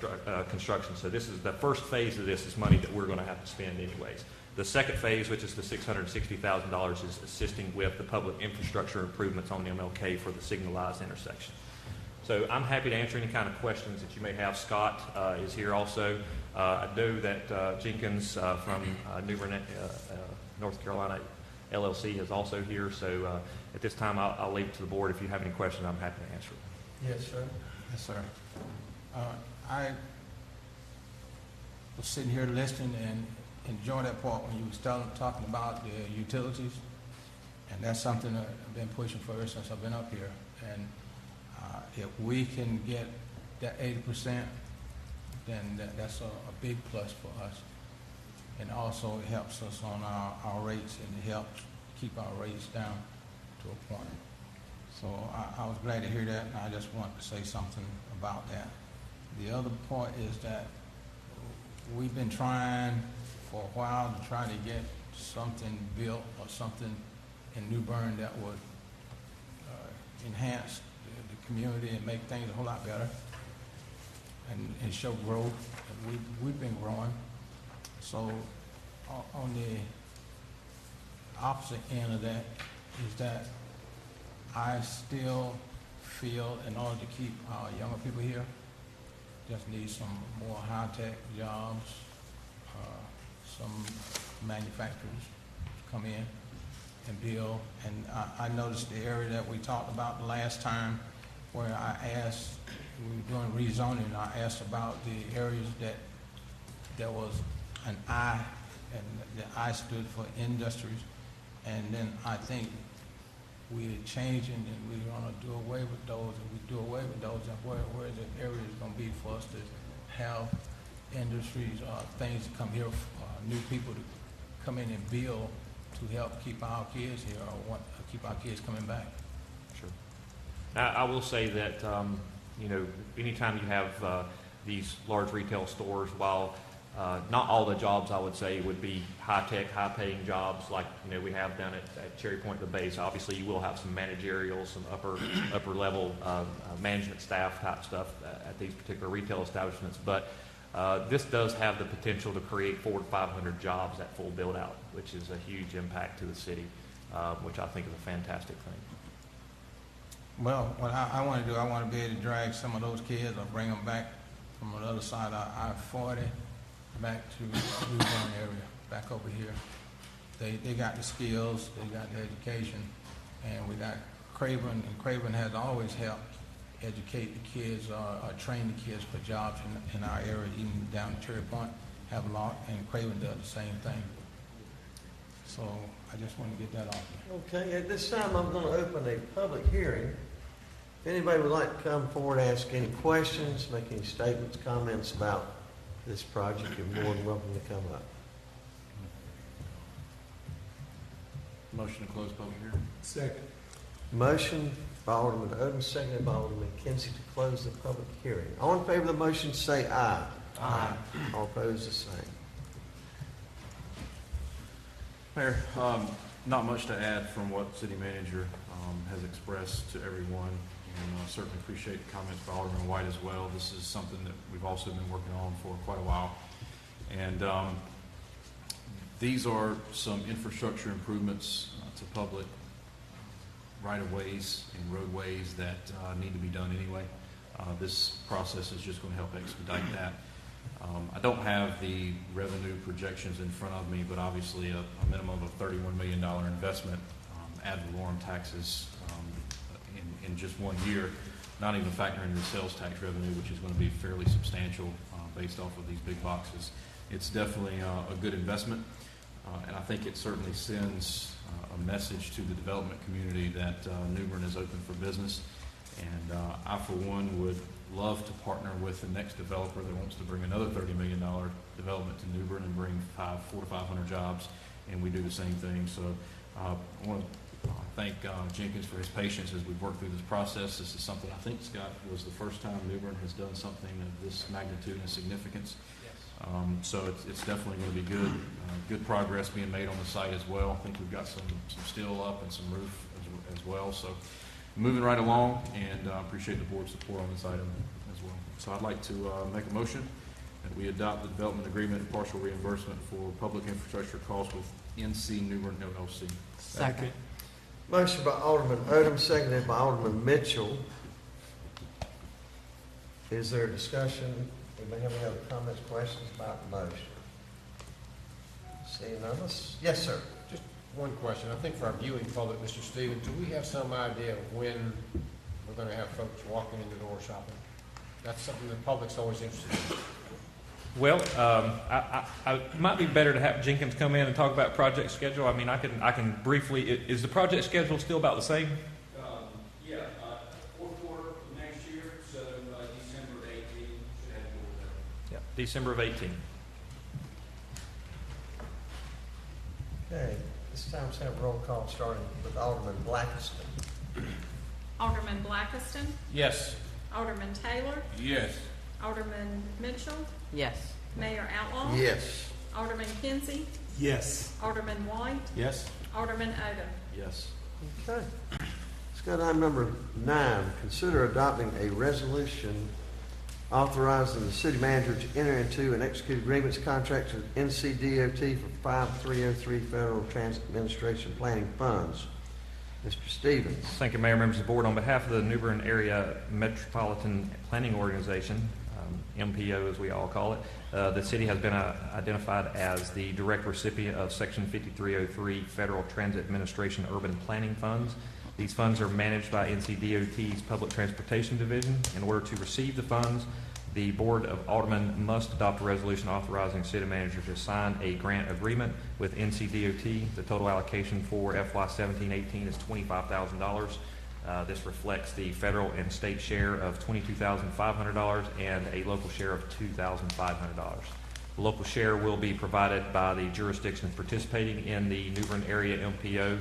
construction. So this is the first phase of this is money that we're going to have to spend anyways. The second phase, which is the $660,000, is assisting with the public infrastructure improvements on the MLK for the signalized intersection. So I'm happy to answer any kind of questions that you may have. Scott is here also. I know that Jenkins from New Bern, North Carolina LLC is also here. So at this time, I'll leave it to the board. If you have any questions, I'm happy to answer them. Yes, sir. Yes, sir. I was sitting here listening, and enjoy that part when you was talking about the utilities, and that's something that I've been pushing for ever since I've been up here. And if we can get that 80%, then that's a big plus for us. And also it helps us on our rates, and it helps keep our rates down to a point. So I was glad to hear that, and I just wanted to say something about that. The other part is that we've been trying for a while to try to get something built or something in New Bern that would enhance the community and make things a whole lot better and show growth. And we've been growing. So on the opposite end of that is that I still feel in order to keep our younger people here, just need some more high-tech jobs, some manufacturers to come in and build. And I noticed the area that we talked about the last time where I asked, we were doing rezoning, I asked about the areas that there was an I, and the I stood for industries. And then I think we're changing and we're gonna do away with those, and we do away with those, and where the area is gonna be for us to have industries, things to come here, new people to come in and build to help keep our kids here, or keep our kids coming back. Sure. I will say that, you know, anytime you have these large retail stores, while not all the jobs, I would say, would be high-tech, high-paying jobs like, you know, we have down at Cherry Point, the base. Obviously, you will have some managerial, some upper-level management staff type stuff at these particular retail establishments. But this does have the potential to create 400 to 500 jobs at full build-out, which is a huge impact to the city, which I think is a fantastic thing. Well, what I want to do, I want to be able to drag some of those kids or bring them back from the other side of I-40 back to the New Bern area, back over here. They got the skills, they got the education, and we got Craven, and Craven has always helped educate the kids or train the kids for jobs in our area, even down at Cherry Point, have a lot, and Craven does the same thing. So I just want to get that off there. Okay, at this time, I'm going to open a public hearing. If anybody would like to come forward, ask any questions, make any statements, comments about this project, you're more than welcome to come up. Motion to close public hearing. Second. Motion by Alderman Odom, seconded by Alderman Kinsey to close the public hearing. All in favor of the motion say aye. Aye. All opposed, the same. Mayor, not much to add from what City Manager has expressed to everyone, and I certainly appreciate the comments by Alderman White as well. This is something that we've also been working on for quite a while. And these are some infrastructure improvements to public right-of-ways and roadways that need to be done anyway. This process is just going to help expedite that. I don't have the revenue projections in front of me, but obviously a minimum of $31 million investment ad valorem taxes in just 1 year, not even factoring the sales tax revenue, which is going to be fairly substantial based off of these big boxes. It's definitely a good investment, and I think it certainly sends a message to the development community that New Bern is open for business. And I, for one, would love to partner with the next developer that wants to bring another $30 million development to New Bern and bring 400 to 500 jobs, and we do the same thing. So I want to thank Jenkins for his patience as we've worked through this process. This is something I think, Scott, was the first time New Bern has done something of this magnitude and significance. Yes. So it's definitely going to be good. Good progress being made on the site as well. I think we've got some steel up and some roof as well. So moving right along, and appreciate the board's support on this item as well. So I'd like to make a motion that we adopt the development agreement and partial reimbursement for public infrastructure costs with NC New Bern LLC. Second. Motion by Alderman Odom, seconded by Alderman Mitchell. Is there a discussion? Anybody have any other comments, questions about the motion? Seeing none, yes, sir. Just one question. I think for our viewing public, Mr. Stevens, do we have some idea of when we're going to have folks walking in the door shopping? That's something the public's always interested in. Well, it might be better to have Jenkins come in and talk about project schedule. I mean, I can briefly, is the project schedule still about the same? Yeah, fourth quarter of next year, so December of 18 should have more done. Yeah, December of 18. Okay, this time let's have a roll call starting with Alderman Blackiston. Alderman Blackiston, Yes. Alderman Taylor, Yes. Alderman Mitchell, Yes. Mayor Outlaw, Yes. Alderman Kinsey, Yes. Alderman White, Yes. Alderman Odom. Yes. Okay. Let's go to item number 9. Consider adopting a resolution authorizing the city manager to enter into and execute agreements, contracts with NCDOT for 5303 Federal Transit Administration Planning Funds. Mr. Stevens. Thank you, Mayor, members of the board. On behalf of the New Bern Area Metropolitan Planning Organization, MPO as we all call it, the city has been identified as the direct recipient of Section 5303 Federal Transit Administration Urban Planning Funds. These funds are managed by NCDOT's Public Transportation Division. In order to receive the funds, the Board of Aldermen must adopt a resolution authorizing the city manager to sign a grant agreement with NCDOT. The total allocation for FY 17-18 is $25,000. This reflects the federal and state share of $22,500 and a local share of $2,500. The local share will be provided by the jurisdictions participating in the New Bern Area MPO.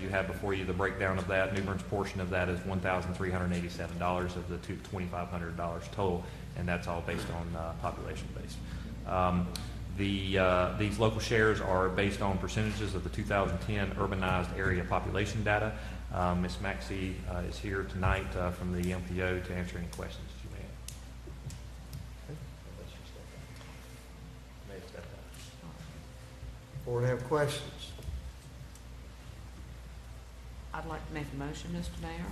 You have before you the breakdown of that. New Bern's portion of that is $1,387 of the $2,500 total, and that's all based on population base. These local shares are based on percentages of the 2010 urbanized area population data. Ms. Maxey is here tonight from the MPO to answer any questions that you may have. Board have questions? I'd like to make a motion, Mr. Mayor,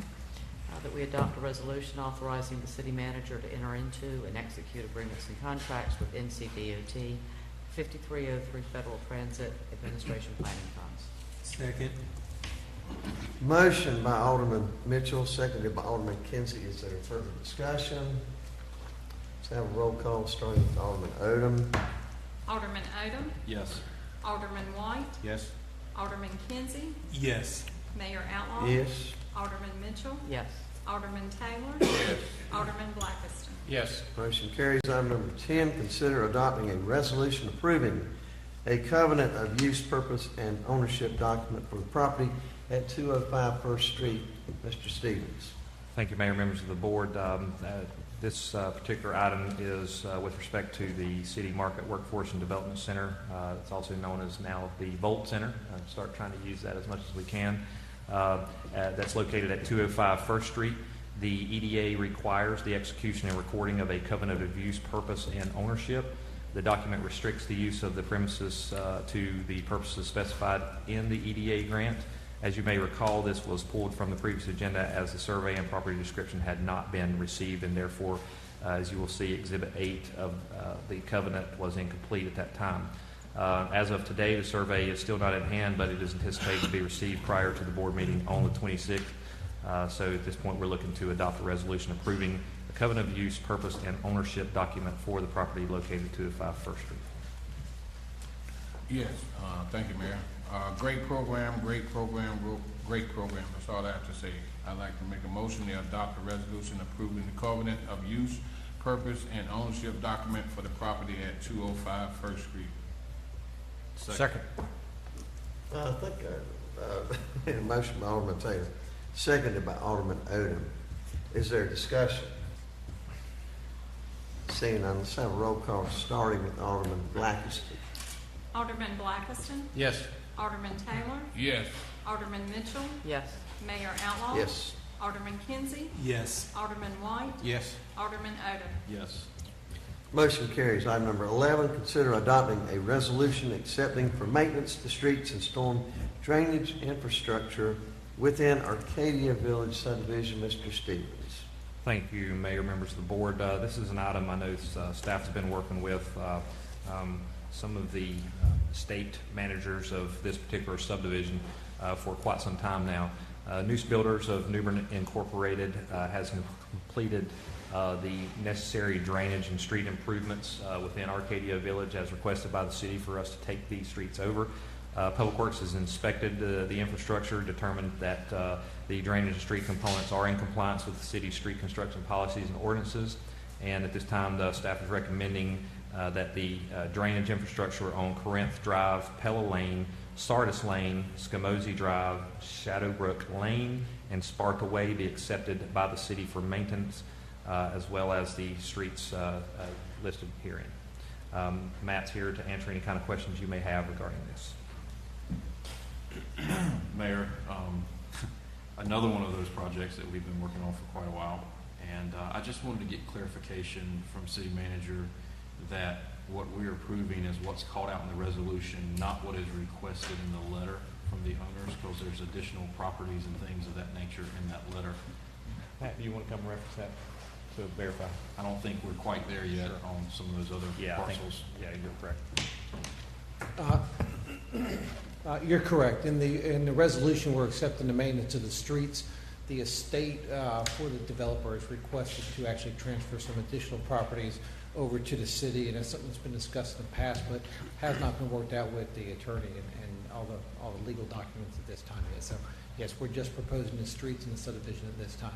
that we adopt a resolution authorizing the city manager to enter into and execute agreements and contracts with NCDOT 5303 Federal Transit Administration Planning Funds. Second. Motion by Alderman Mitchell, seconded by Alderman Kinsey. Is there further discussion? Let's have a roll call starting with Alderman Odom. Alderman Odom, Yes. Alderman White, Yes. Alderman Kinsey, Yes. Mayor Outlaw, Yes. Alderman Mitchell, Yes. Alderman Taylor, Yes. Alderman Blackiston. Yes. Motion carries. Item number 10, consider adopting a resolution approving a covenant of use, purpose, and ownership document for the property at 205 First Street. Mr. Stevens. Thank you, Mayor, members of the board. This particular item is with respect to the City Market Workforce and Development Center. It's also known as now the Volt Center. Start trying to use that as much as we can. That's located at 205 First Street. The EDA requires the execution and recording of a covenant of use, purpose, and ownership. The document restricts the use of the premises to the purposes specified in the EDA grant. As you may recall, this was pulled from the previous agenda as the survey and property description had not been received, and therefore, as you will see, Exhibit 8 of the covenant was incomplete at that time. As of today, the survey is still not at hand, but it is anticipated to be received prior to the board meeting on the 26th. So at this point, we're looking to adopt a resolution approving the covenant of use, purpose, and ownership document for the property located at 205 First Street. Yes, thank you, Mayor. Great program. That's all I have to say. I'd like to make a motion to adopt a resolution approving the covenant of use, purpose, and ownership document for the property at 205 First Street. Second. I think a motion by Alderman Taylor, seconded by Alderman Odom. Is there discussion? Seeing none, let's have a roll call starting with Alderman Blackiston. Alderman Blackiston, Yes. Alderman Taylor, Yes. Alderman Mitchell, Yes. Mayor Outlaw, Yes. Alderman Kinsey, Yes. Alderman White, Yes. Alderman Odom. Yes. Motion carries. Item number 11, consider adopting a resolution accepting for maintenance the streets and storm drainage infrastructure within Arcadia Village subdivision. Mr. Stevens. Thank you, Mayor, members of the board. This is an item I know staff has been working with. Some of the state managers of this particular subdivision for quite some time now. Noose Builders of New Bern Incorporated has completed the necessary drainage and street improvements within Arcadia Village as requested by the city for us to take these streets over. Public Works has inspected the infrastructure, determined that the drainage and street components are in compliance with the city's street construction policies and ordinances. And at this time, the staff is recommending that the drainage infrastructure on Corinth Drive, Pella Lane, Sardis Lane, Scamozzi Drive, Shadowbrook Lane, and Sparta Way be accepted by the city for maintenance, as well as the streets listed herein. Matt's here to answer any kind of questions you may have regarding this. Mayor, another one of those projects that we've been working on for quite a while, and I just wanted to get clarification from City Manager that what we're approving is what's called out in the resolution, not what is requested in the letter from the owners, because there's additional properties and things of that nature in that letter. Matt, do you want to come reference that to verify? I don't think we're quite there yet on some of those other parcels. You're correct. You're correct. In the resolution, we're accepting the maintenance of the streets. The estate for the developer has requested to actually transfer some additional properties over to the city, and that's something that's been discussed in the past, but has not been worked out with the attorney and all the legal documents at this time yet. So, yes, we're just proposing the streets and the subdivision at this time.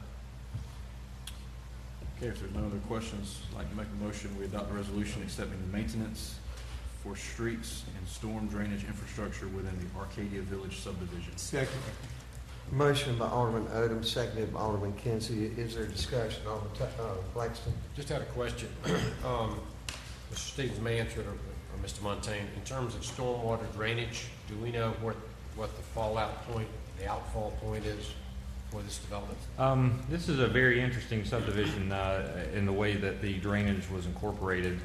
Okay, if there's no other questions, I'd like to make a motion, we adopt a resolution accepting the maintenance for streets and storm drainage infrastructure within the Arcadia Village subdivision. Second. Motion by Alderman Odom, seconded by Alderman Kinsey. Is there discussion? Alderman Blackston? Just had a question. Mr. Stevens may answer it, or Mr. Montaigne. In terms of stormwater drainage, do we know what the fallout point, the outfall point is for this development? This is a very interesting subdivision in the way that the drainage was incorporated.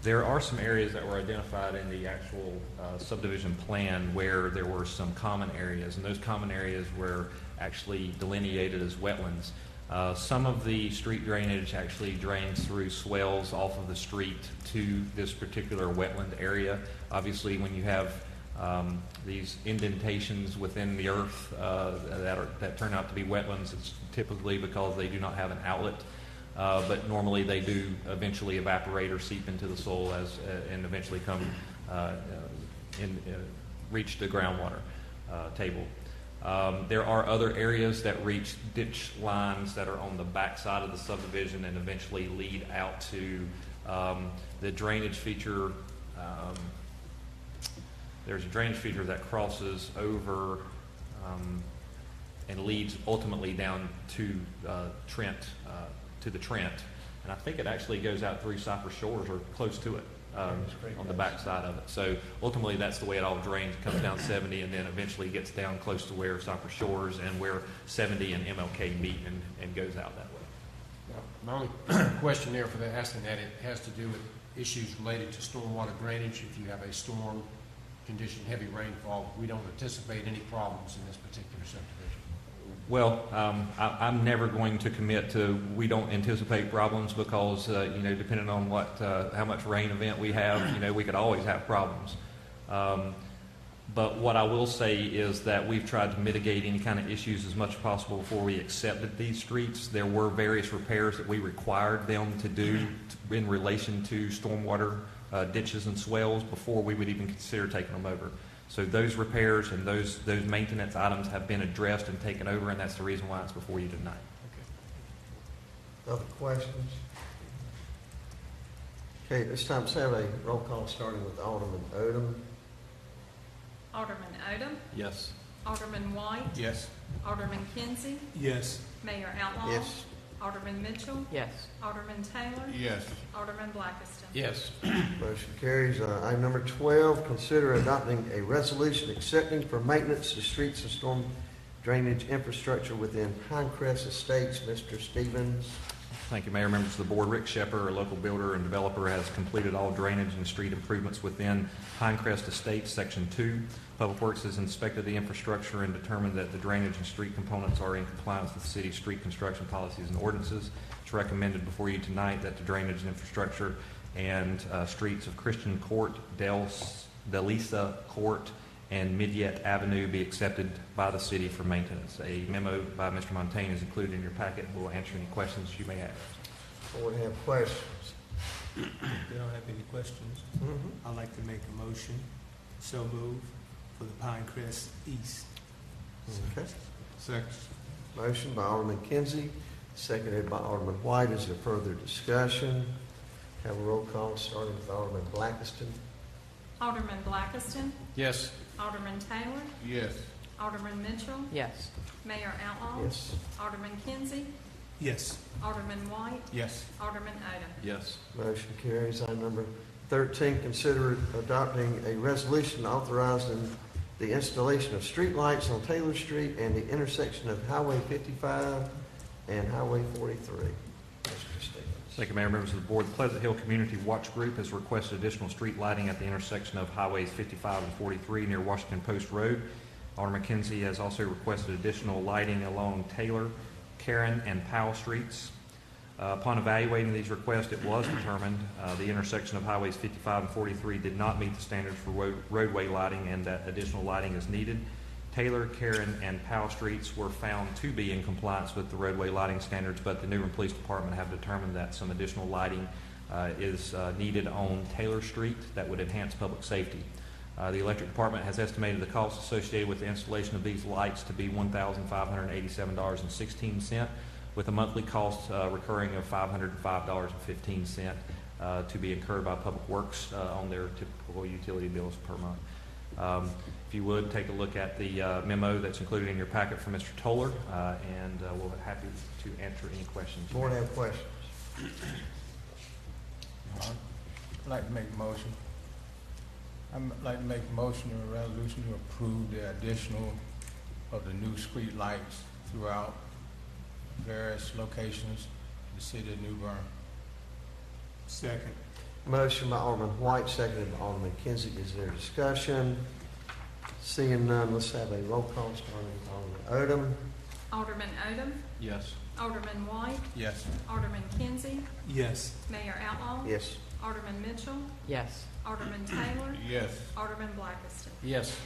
There are some areas that were identified in the actual subdivision plan where there were some common areas, and those common areas were actually delineated as wetlands. Some of the street drainage actually drains through swells off of the street to this particular wetland area. Obviously, when you have these indentations within the earth that turn out to be wetlands, it's typically because they do not have an outlet. But normally they do eventually evaporate or seep into the soil and eventually come reach the groundwater table. There are other areas that reach ditch lines that are on the back side of the subdivision and eventually lead out to the drainage feature. There's a drainage feature that crosses over and leads ultimately down to Trent. To the Trent, and I think it actually goes out through Cypress Shores or close to it on the back side of it. So ultimately, that's the way it all drains. It comes down 70 and then eventually gets down close to where Cypress Shores and where 70 and MLK meet and goes out that way. My only question there for asking that, it has to do with issues related to stormwater drainage. If you have a storm condition, heavy rainfall, we don't anticipate any problems in this particular subdivision. Well, I'm never going to commit to we don't anticipate problems because, depending on how much rain event we have, we could always have problems. But what I will say is that we've tried to mitigate any kind of issues as much as possible before we accepted these streets. There were various repairs that we required them to do in relation to stormwater ditches and swales before we would even consider taking them over. So those repairs and those maintenance items have been addressed and taken over, and that's the reason why it's before you tonight. Okay. Other questions? Okay, this time let's have a roll call starting with Alderman Odom. Alderman Odom. Yes. Alderman White. Yes. Alderman Kinsey. Yes. Mayor Outlaw. Yes. Alderman Mitchell. Yes. Alderman Taylor. Yes. Alderman Blackiston. Yes. Motion carries. Item number 12, consider adopting a resolution accepting for maintenance the streets and storm drainage infrastructure within Pinecrest Estates. Mr. Stevens. Thank you, Mayor, members of the board. Rick Shepper, a local builder and developer, has completed all drainage and street improvements within Pinecrest Estates, Section 2. Public Works has inspected the infrastructure and determined that the drainage and street components are in compliance with the city's street construction policies and ordinances. It's recommended before you tonight that the drainage and infrastructure and streets of Christian Court, Delisa Court, and Marietta Avenue be accepted by the city for maintenance. A memo by Mr. Montaigne is included in your packet. We'll answer any questions you may have. Board have questions? If you don't have any questions, I'd like to make a motion, so move, for the Pinecrest East. Okay. Second. Motion by Alderman Kinsey, seconded by Alderman White. Is there further discussion? Have a roll call starting with Alderman Blackiston. Alderman Blackiston, Yes. Alderman Taylor, Yes. Alderman Mitchell, Yes. Mayor Outlaw, Yes. Alderman Kinsey, Yes. Alderman White, Yes. Alderman Odom. Yes. Motion carries. Item number 13, consider adopting a resolution authorizing the installation of streetlights on Taylor Street and the intersection of Highway 55 and Highway 43. Mr. Stevens. Thank you, Mayor, members of the board. The Pleasant Hill Community Watch Group has requested additional street lighting at the intersection of Highways 55 and 43 near Washington Post Road. Alderman Kinsey has also requested additional lighting along Taylor, Karen, and Powell Streets. Upon evaluating these requests, it was determined the intersection of Highways 55 and 43 did not meet the standards for roadway lighting and that additional lighting is needed. Taylor, Karen, and Powell Streets were found to be in compliance with the roadway lighting standards, but the New Bern Police Department have determined that some additional lighting is needed on Taylor Street that would enhance public safety. The Electric Department has estimated the cost associated with the installation of these lights to be $1,587.16, with a monthly cost recurring of $505.15 to be incurred by Public Works on their typical utility bills per month. If you would, take a look at the memo that's included in your packet from Mr. Toller, and we'll be happy to answer any questions. Board have questions? I'd like to make a motion. I'd like to make a motion or a resolution to approve the additional of the new street lights throughout various locations in the city of New Bern. Second. Motion by Alderman White, seconded by Alderman Kinsey. Is there discussion? Seeing none, let's have a roll call starting with Alderman Odom. Alderman Odom, Yes. Alderman White, Yes. Alderman Kinsey, Yes. Mayor Outlaw, Yes. Alderman Mitchell, Yes. Alderman Taylor, Yes. Alderman Blackiston. Yes.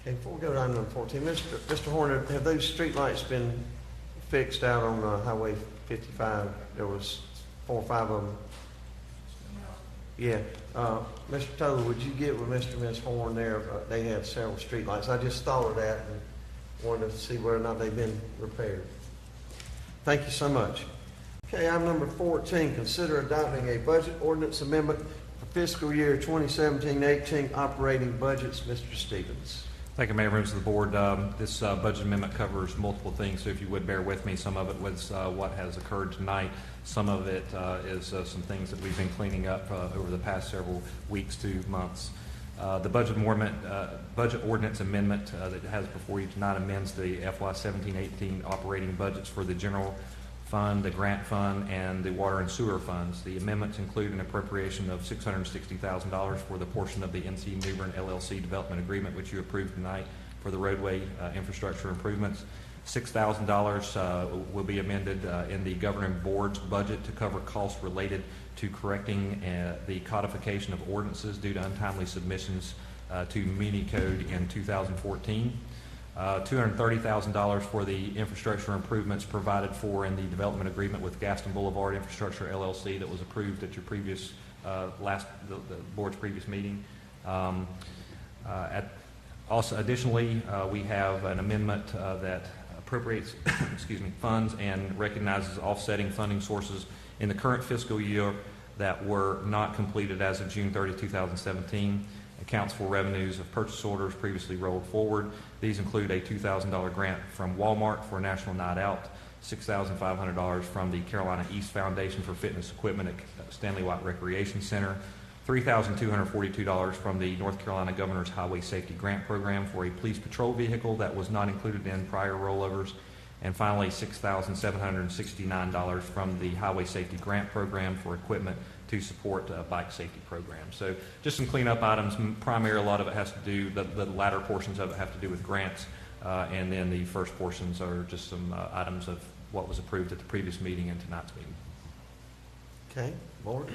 Okay, before we go to item number 14, Mr. Horner, have those streetlights been fixed out on Highway 55? There was 4 or 5 of them. Yeah. Mr. Toller, would you get with Mr. and Ms. Horn there? They have several streetlights. I just thought of that and wanted to see whether or not they've been repaired. Thank you so much. Okay, item number 14, consider adopting a budget ordinance amendment for fiscal year 2017-18 operating budgets. Mr. Stevens. Thank you, Mayor, members of the board. This budget amendment covers multiple things, so if you would bear with me, some of it was what has occurred tonight. Some of it is some things that we've been cleaning up over the past several weeks to months. The budget ordinance amendment that has before you tonight amends the FY 17-18 operating budgets for the general fund, the grant fund, and the water and sewer funds. The amendments include an appropriation of $660,000 for the portion of the NC New Bern LLC development agreement, which you approved tonight for the roadway infrastructure improvements. $6,000 will be amended in the governing board's budget to cover costs related to correcting the codification of ordinances due to untimely submissions to Muni Code in 2014. $230,000 for the infrastructure improvements provided for in the development agreement with Gaston Boulevard Infrastructure LLC that was approved at your previous the board's previous meeting. Also, additionally, we have an amendment that appropriates funds and recognizes offsetting funding sources in the current fiscal year that were not completed as of June 30, 2017. Accounts for revenues of purchase orders previously rolled forward. These include a $2,000 grant from Walmart for National Night Out, $6,500 from the Carolina East Foundation for Fitness Equipment at Stanley White Recreation Center, $3,242 from the North Carolina Governor's Highway Safety Grant Program for a police patrol vehicle that was not included in prior rollovers, and finally $6,769 from the Highway Safety Grant Program for equipment to support bike safety programs. So just some cleanup items. Primarily, a lot of it has to do, the latter portions of it have to do with grants, and then the first portions are just some items of what was approved at the previous meeting and tonight's meeting. Okay, board.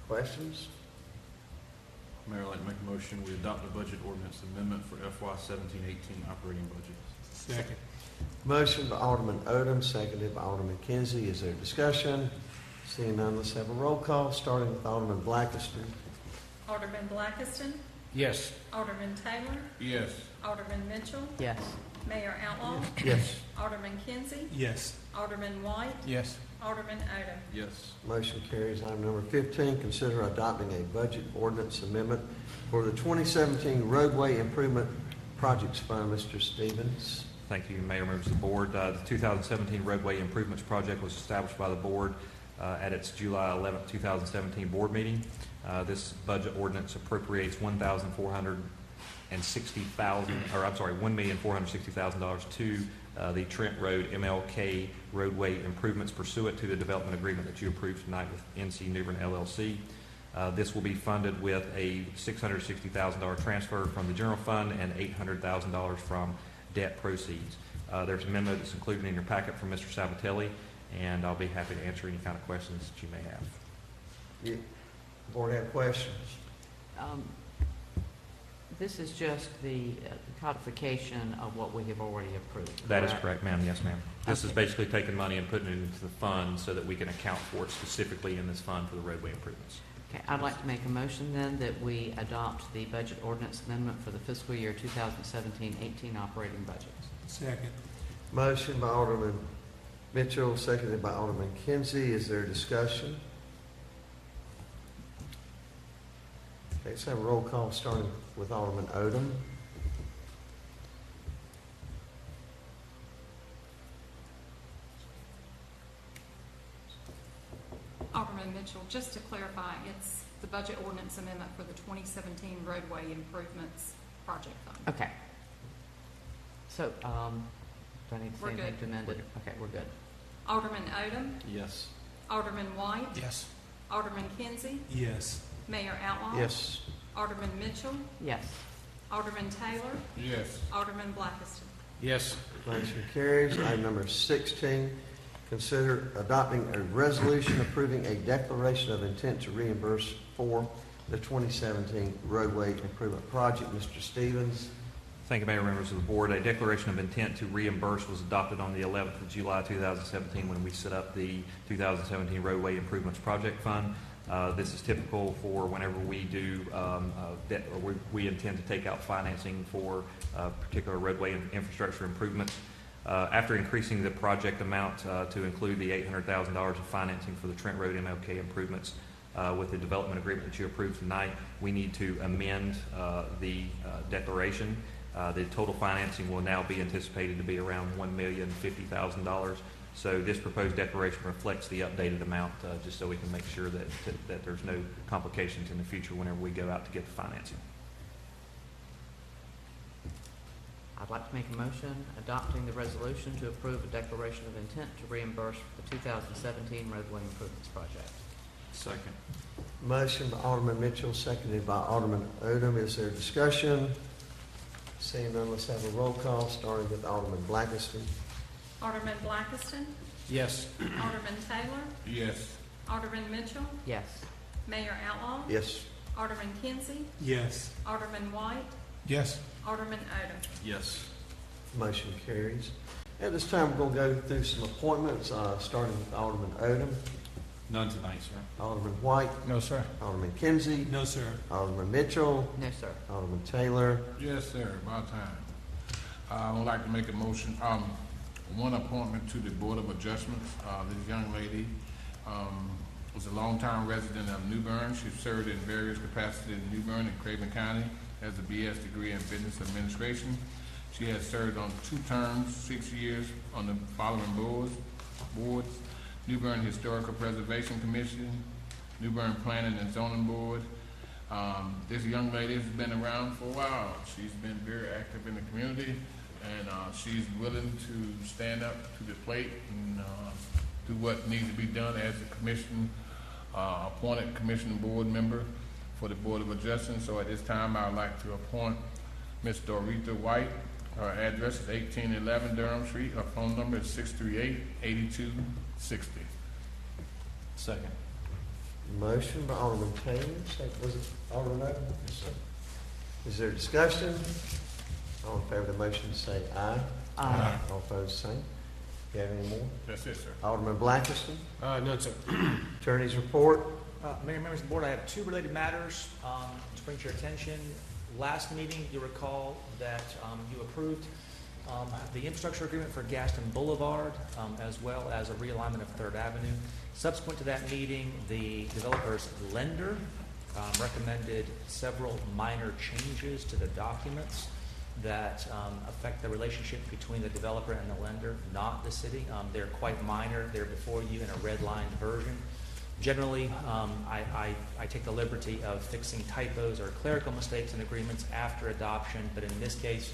Questions? Mayor, I'd like to make a motion, we adopt the budget ordinance amendment for FY 17-18 operating budget. Second. Motion by Alderman Odom, seconded by Alderman Kinsey. Is there discussion? Seeing none, let's have a roll call, starting with Alderman Blackiston. Alderman Blackiston, Yes. Alderman Taylor, Yes. Alderman Mitchell, Yes. Mayor Outlaw, Yes. Alderman Kinsey, Yes. Alderman White, Yes. Alderman Odom. Yes. Motion carries. Item number 15, consider adopting a budget ordinance amendment for the 2017 roadway improvement projects fund. Mr. Stevens. Thank you, Mayor, members of the board. The 2017 roadway improvements project was established by the board at its July 11, 2017 board meeting. This budget ordinance appropriates $1,460,000 to the Trent Road MLK roadway improvements pursuant to the development agreement that you approved tonight with NC New Bern LLC. This will be funded with a $660,000 transfer from the general fund and $800,000 from debt proceeds. There's a memo that's included in your packet from Mr. Sabatelli, and I'll be happy to answer any kind of questions that you may have. Board have questions? This is just the codification of what we have already approved. That is correct, ma'am. Yes, ma'am. This is Okay. basically taking money and putting it into the fund so that we can account for it specifically in this fund for the roadway improvements. Okay, I'd like to make a motion then that we adopt the budget ordinance amendment for the fiscal year 2017-18 operating budget. Second. Motion by Alderman Mitchell, seconded by Alderman Kinsey. Is there discussion? Okay, let's have a roll call, starting with Alderman Odom. Alderman Mitchell, just to clarify, it's the budget ordinance amendment for the 2017 roadway improvements project fund. Okay. So, do I need to say We're anything good. to amend it? Okay, we're good. Alderman Odom, Yes. Alderman White, Yes. Alderman Kinsey, Yes. Mayor Outlaw. Yes. Alderman Mitchell, Yes. Alderman Taylor, Yes. Alderman Blackiston. Yes. Motion carries. Item number 16, consider adopting a resolution approving a declaration of intent to reimburse for the 2017 roadway improvement project. Mr. Stevens. Thank you, Mayor, members of the board. A declaration of intent to reimburse was adopted on the 11th of July 2017 when we set up the 2017 roadway improvements project fund. This is typical for whenever we do we intend to take out financing for particular roadway infrastructure improvements. After increasing the project amount to include the $800,000 of financing for the Trent Road MLK improvements with the development agreement that you approved tonight, we need to amend the declaration. The total financing will now be anticipated to be around $1,050,000. So this proposed declaration reflects the updated amount, just so we can make sure that there's no complications in the future whenever we go out to get the financing. I'd like to make a motion adopting the resolution to approve a declaration of intent to reimburse for the 2017 roadway improvements project. Second. Motion by Alderman Mitchell, seconded by Alderman Odom. Is there discussion? Seeing none, let's have a roll call, starting with Alderman Blackiston. Alderman Blackiston, Yes. Alderman Taylor, Yes. Alderman Mitchell, Yes. Mayor Outlaw, Yes. Alderman Kinsey, Yes. Alderman White, Yes. Alderman Odom. Yes. Motion carries. At this time, we're going to go through some appointments, starting with Alderman Odom, None tonight, sir. Alderman White, No, sir. Alderman Kinsey, No, sir. Alderman Mitchell, No, sir. Alderman Taylor. Yes, sir, about time. I would like to make a motion, one appointment to the Board of Adjustments. This young lady was a longtime resident of New Bern. She served in various capacities in New Bern and Craven County, has a BS degree in Business Administration. She has served on 2 terms, 6 years on the following boards: New Bern Historical Preservation Commission, New Bern Planning and Zoning Board. This young lady has been around for a while. She's been very active in the community, and she's willing to stand up to the plate and do what needs to be done as a commission, appointed commission board member for the Board of Adjustment. So at this time, I would like to appoint Ms. Dorita White. Her address is 1811 Durham Street. Her phone number is 638-8260. Second. Motion by Alderman Taylor, was it Alderman Odom? Is there discussion? All in favor of the motion say aye. Aye. All opposed, same. You have any more? That's it, sir. Alderman Blackiston, None, sir. attorney's report. Mayor, members of the board, I have two related matters to bring to your attention. Last meeting, you recall that you approved the infrastructure agreement for Gaston Boulevard, as well as a realignment of 3rd Avenue. Subsequent to that meeting, the developer's lender recommended several minor changes to the documents that affect the relationship between the developer and the lender, not the city. They're quite minor. They're before you in a redlined version. Generally, I take the liberty of fixing typos or clerical mistakes in agreements after adoption, but in this case,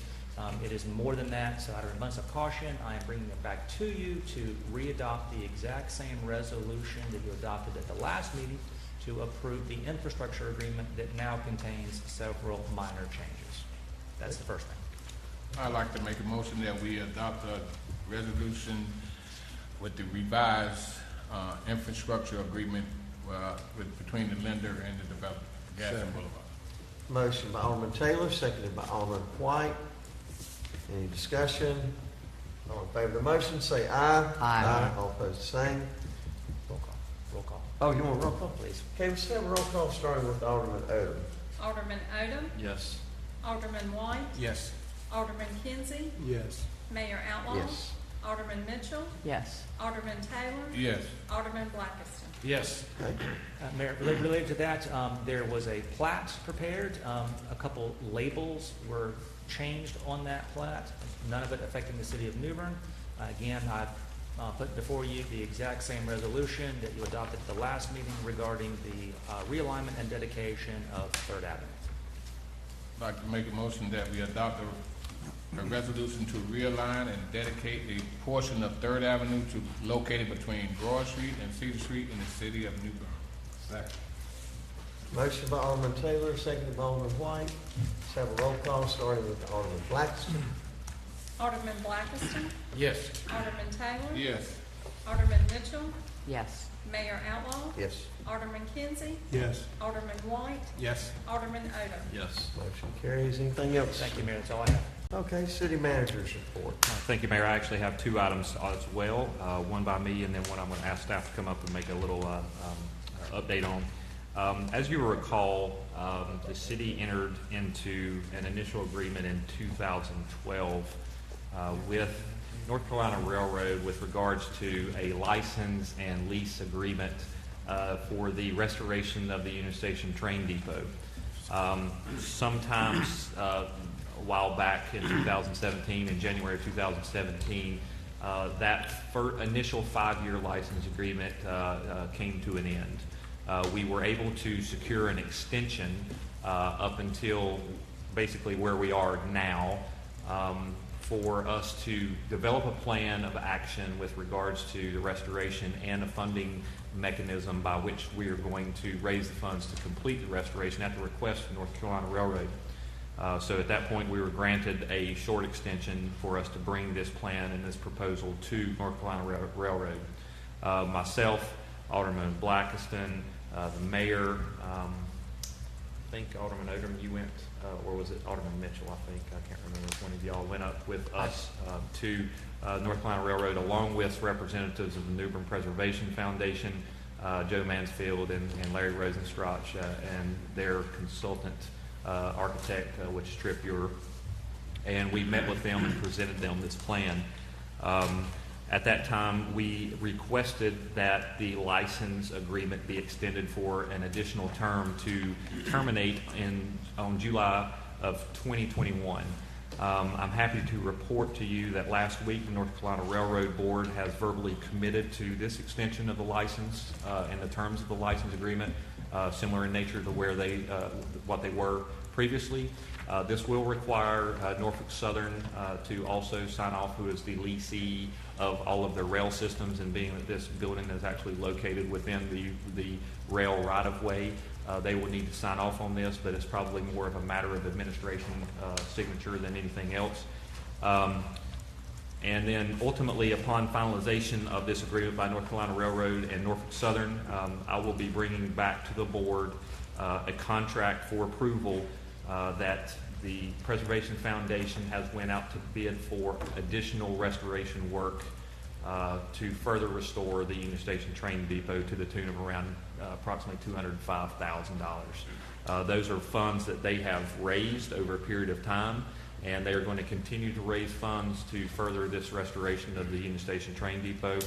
it is more than that. So out of an abundance of caution, I am bringing it back to you to re-adopt the exact same resolution that you adopted at the last meeting to approve the infrastructure agreement that now contains several minor changes. That's the first thing. I'd like to make a motion that we adopt a resolution with the revised infrastructure agreement between the lender and the developer, Gaston Boulevard. Motion by Alderman Taylor, seconded by Alderman White. Any discussion? All in favor of the motion say aye. Aye. All opposed, same. Roll call. Roll call. Oh, you want a roll call, please? Okay, let's have a roll call starting with Alderman Odom. Alderman Odom, Yes. Alderman White, Yes. Alderman Kinsey, Yes. Mayor Outlaw, Yes. Alderman Mitchell, Yes. Alderman Taylor, Yes. Alderman Blackiston. Yes. Okay. Mayor, related to that, there was a plat prepared. A couple labels were changed on that plat, none of it affecting the city of New Bern. Again, I've put before you the exact same resolution that you adopted at the last meeting regarding the realignment and dedication of 3rd Avenue. I'd like to make a motion that we adopt a resolution to realign and dedicate a portion of 3rd Avenue to located between Broad Street and Cedar Street in the city of New Bern. Second. Motion by Alderman Taylor, seconded by Alderman White. Let's have a roll call starting with Alderman Blackiston. Alderman Blackiston, Yes. Alderman Taylor, Yes. Alderman Mitchell, Yes. Mayor Outlaw, Yes. Alderman Kinsey, Yes. Alderman White, Yes. Alderman Odom. Yes. Motion carries. Anything else? Thank you, Mayor. That's all I have. Okay, city manager's report. Thank you, Mayor. I actually have two items as well, one by me and then one I'm going to ask staff to come up and make a little update on. As you recall, the city entered into an initial agreement in 2012 with North Carolina Railroad with regards to a license and lease agreement for the restoration of the Union Station train depot. Sometimes a while back in 2017, in January of 2017, that initial 5-year license agreement came to an end. We were able to secure an extension up until basically where we are now for us to develop a plan of action with regards to the restoration and a funding mechanism by which we are going to raise the funds to complete the restoration at the request of North Carolina Railroad. So at that point, we were granted a short extension for us to bring this plan and this proposal to North Carolina Railroad. Myself, Alderman Blackiston, the mayor, I think Alderman Odom, you went, or was it Alderman Mitchell, I think, I can't remember which one of y'all went up with us to North Carolina Railroad, along with representatives of the New Bern Preservation Foundation, Joe Mansfield and Larry Rosenstrach, and their consultant architect, which is Tripp Ure. And we met with them and presented them this plan. At that time, we requested that the license agreement be extended for an additional term to terminate on July of 2021. I'm happy to report to you that last week the North Carolina Railroad Board has verbally committed to this extension of the license and the terms of the license agreement, similar in nature to where what they were previously. This will require Norfolk Southern to also sign off, who is the leasee of all of their rail systems, and being that this building is actually located within the rail right-of-way, they will need to sign off on this, but it's probably more of a matter of administration signature than anything else. And then ultimately, upon finalization of this agreement by North Carolina Railroad and Norfolk Southern, I will be bringing back to the board a contract for approval that the Preservation Foundation has went out to bid for additional restoration work to further restore the Union Station train depot to the tune of around approximately $205,000. Those are funds that they have raised over a period of time, and they are going to continue to raise funds to further this restoration of the Union Station train depot.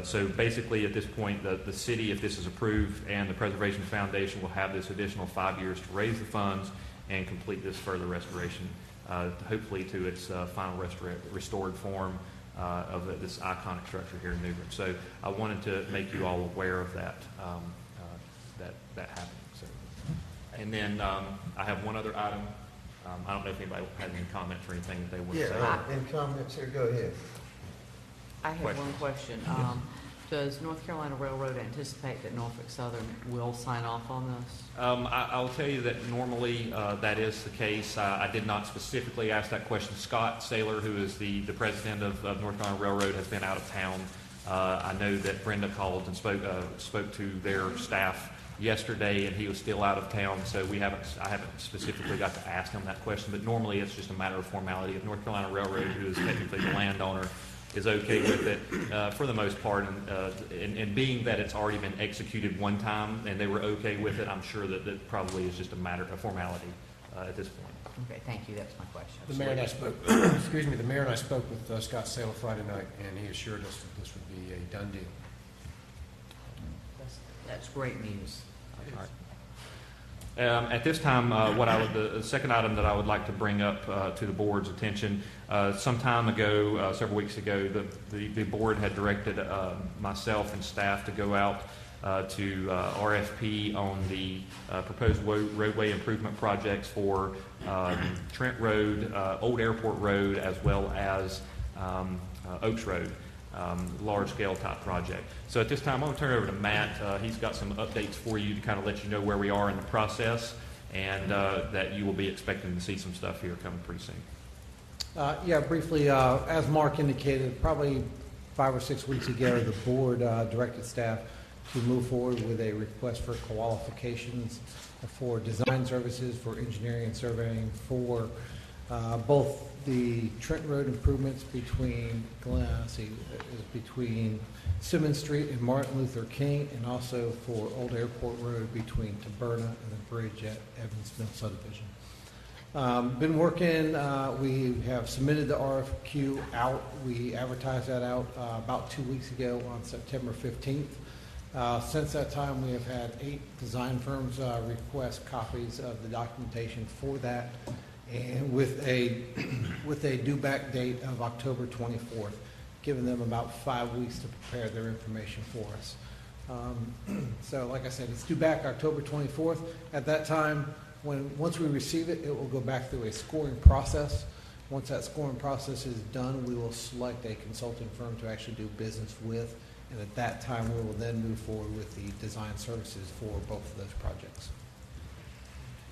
So basically at this point, the city, if this is approved, and the Preservation Foundation will have this additional 5 years to raise the funds and complete this further restoration, hopefully to its final restored form of this iconic structure here in New Bern. So I wanted to make you all aware of that, that happening. So, and then I have one other item. I don't know if anybody has any comments or anything that they want to say. Any comments here? Go ahead. I have one question. Does North Carolina Railroad anticipate that Norfolk Southern will sign off on this? I'll tell you that normally that is the case. I did not specifically ask that question. Scott Saylor, who is the president of North Carolina Railroad, has been out of town. I know that Brenda called and spoke to their staff yesterday, and he was still out of town, so I haven't specifically got to ask him that question. But normally it's just a matter of formality. If North Carolina Railroad, who is technically the landowner, is okay with it for the most part, and being that it's already been executed one time and they were okay with it, I'm sure that that probably is just a matter of formality at this point. Okay, thank you. That's my question. The mayor and I spoke, excuse me, the mayor and I spoke with Scott Saylor Friday night, and he assured us that this would be a done deal. That's great news. All right. At this time, the second item that I would like to bring up to the board's attention, some time ago, several weeks ago, the board had directed myself and staff to go out to RFP on the proposed roadway improvement projects for Trent Road, Old Airport Road, as well as Oaks Road. Large-scale type project. So at this time, I'm going to turn it over to Matt. He's got some updates for you to kind of let you know where we are in the process, and that you will be expecting to see some stuff here coming pretty soon. Yeah, briefly, as Mark indicated, probably 5 or 6 weeks ago, the board directed staff to move forward with a request for qualifications for design services, for engineering and surveying, for both the Trent Road improvements between Simmons Street and Martin Luther King, and also for Old Airport Road between Taberna and the bridge at Evans Mill subdivision. Been working, we have submitted the RFQ out. We advertised that out about 2 weeks ago on September 15th. Since that time, we have had 8 design firms request copies of the documentation for that, and with a due back date of October 24th, giving them about 5 weeks to prepare their information for us. So like I said, it's due back October 24th. At that time, once we receive it, it will go back through a scoring process. Once that scoring process is done, we will select a consulting firm to actually do business with, and at that time, we will then move forward with the design services for both of those projects.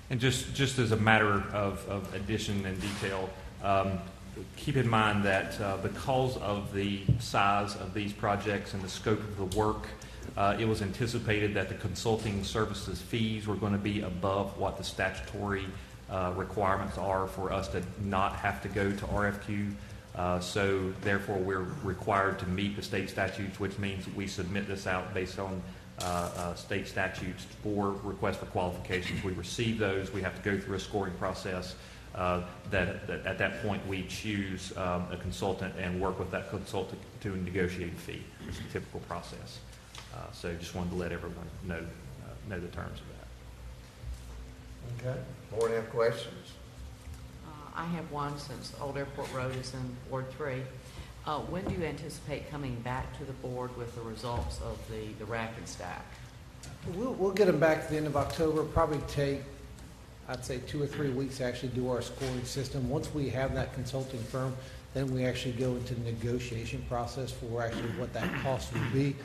And just as a matter of addition and detail, keep in mind that because of the size of these projects and the scope of the work, it was anticipated that the consulting services fees were going to be above what the statutory requirements are for us to not have to go to RFQ. So therefore, we're required to meet the state statutes, which means we submit this out based on state statutes for requests for qualifications. We receive those. We have to go through a scoring process. That at that point we choose a consultant and work with that consultant to negotiate a fee. It's a typical process. So just wanted to let everyone know the terms of that. Okay. Board have questions? I have one, since Old Airport Road is in Ward 3. When do you anticipate coming back to the board with the results of the rack and stack? We'll get them back at the end of October. Probably take, I'd say, 2 or 3 weeks to actually do our scoring system. Once we have that consulting firm, then we actually go into the negotiation process for actually what that cost would be.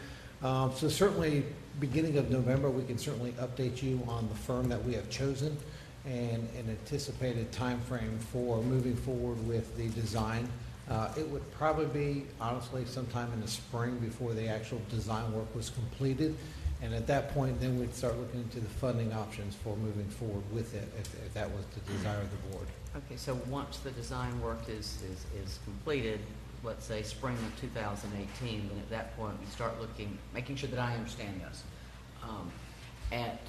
So certainly, beginning of November, we can certainly update you on the firm that we have chosen and an anticipated time frame for moving forward with the design It would probably be, honestly, sometime in the spring before the actual design work was completed. And at that point, then we'd start looking into the funding options for moving forward with it, if that was the desire of the board. Okay, so once the design work is completed, let's say spring of 2018, then at that point, we start looking, making sure that I understand this, at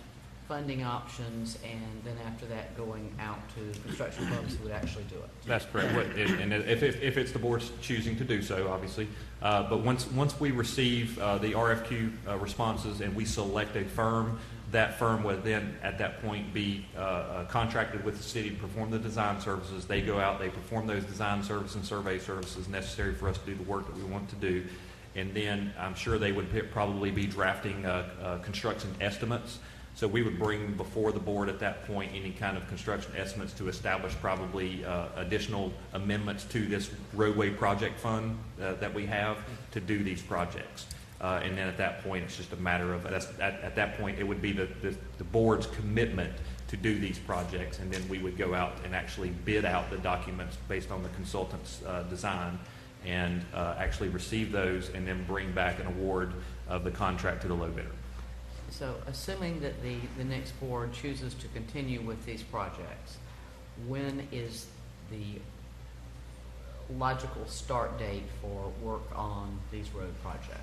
funding options, and then after that, going out to construction firms who would actually do it. That's correct. And if it's the board's choosing to do so, obviously. But once we receive the RFQ responses and we select a firm, that firm would then, at that point, be contracted with the city to perform the design services. They go out, they perform those design services and survey services necessary for us to do the work that we want to do. And then I'm sure they would probably be drafting construction estimates. So we would bring before the board at that point any kind of construction estimates to establish probably additional amendments to this roadway project fund that we have to do these projects. And then at that point, it's just a matter of, at that point, it would be the board's commitment to do these projects. And then we would go out and actually bid out the documents based on the consultant's design and actually receive those and then bring back an award of the contract to the low bidder. So assuming that the next board chooses to continue with these projects, when is the logical start date for work on these road projects?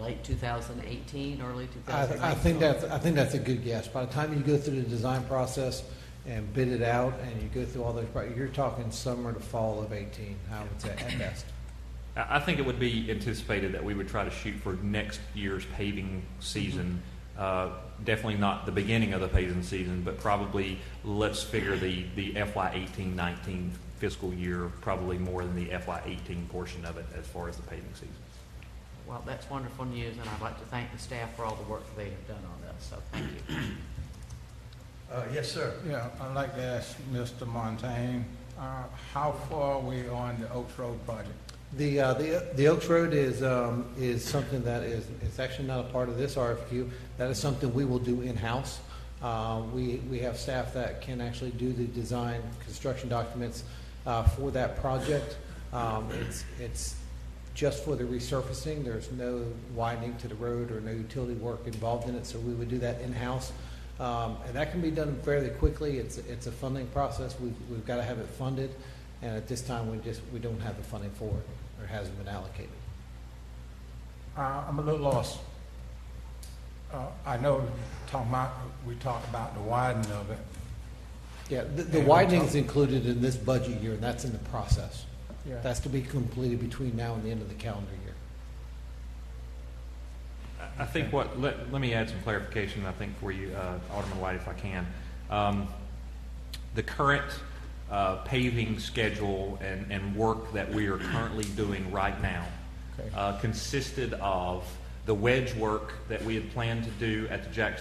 Late 2018, early 2019? I think that's a good guess. By the time you go through the design process and bid it out, and you go through all those, you're talking summer to fall of 18, I would say, at best. I think it would be anticipated that we would try to shoot for next year's paving season. Definitely not the beginning of the paving season, but probably let's figure the FY 18-19 fiscal year probably more than the FY 18 portion of it as far as the paving season. Well, that's wonderful news, and I'd like to thank the staff for all the work they have done on this, so thank you. Yes, sir. Yeah, I'd like to ask Mr. Montaigne, how far are we on the Oaks Road project? The Oaks Road is something that is actually not a part of this RFQ. That is something we will do in-house. We have staff that can actually do the design, construction documents for that project. It's just for the resurfacing. There's no widening to the road or no utility work involved in it, so we would do that in-house. And that can be done fairly quickly. It's a funding process. We've got to have it funded, and at this time we don't have the funding for it, or hasn't been allocated. I'm a little lost. I know we talked about the widening of it. Yeah, the widening is included in this budget year, and that's in the process. Yeah. That's to be completed between now and the end of the calendar year. I think let me add some clarification, I think, for you, Alderman White, if I can. The current paving schedule and work that we are currently doing right now consisted of the wedge work that we had planned to do at the Jack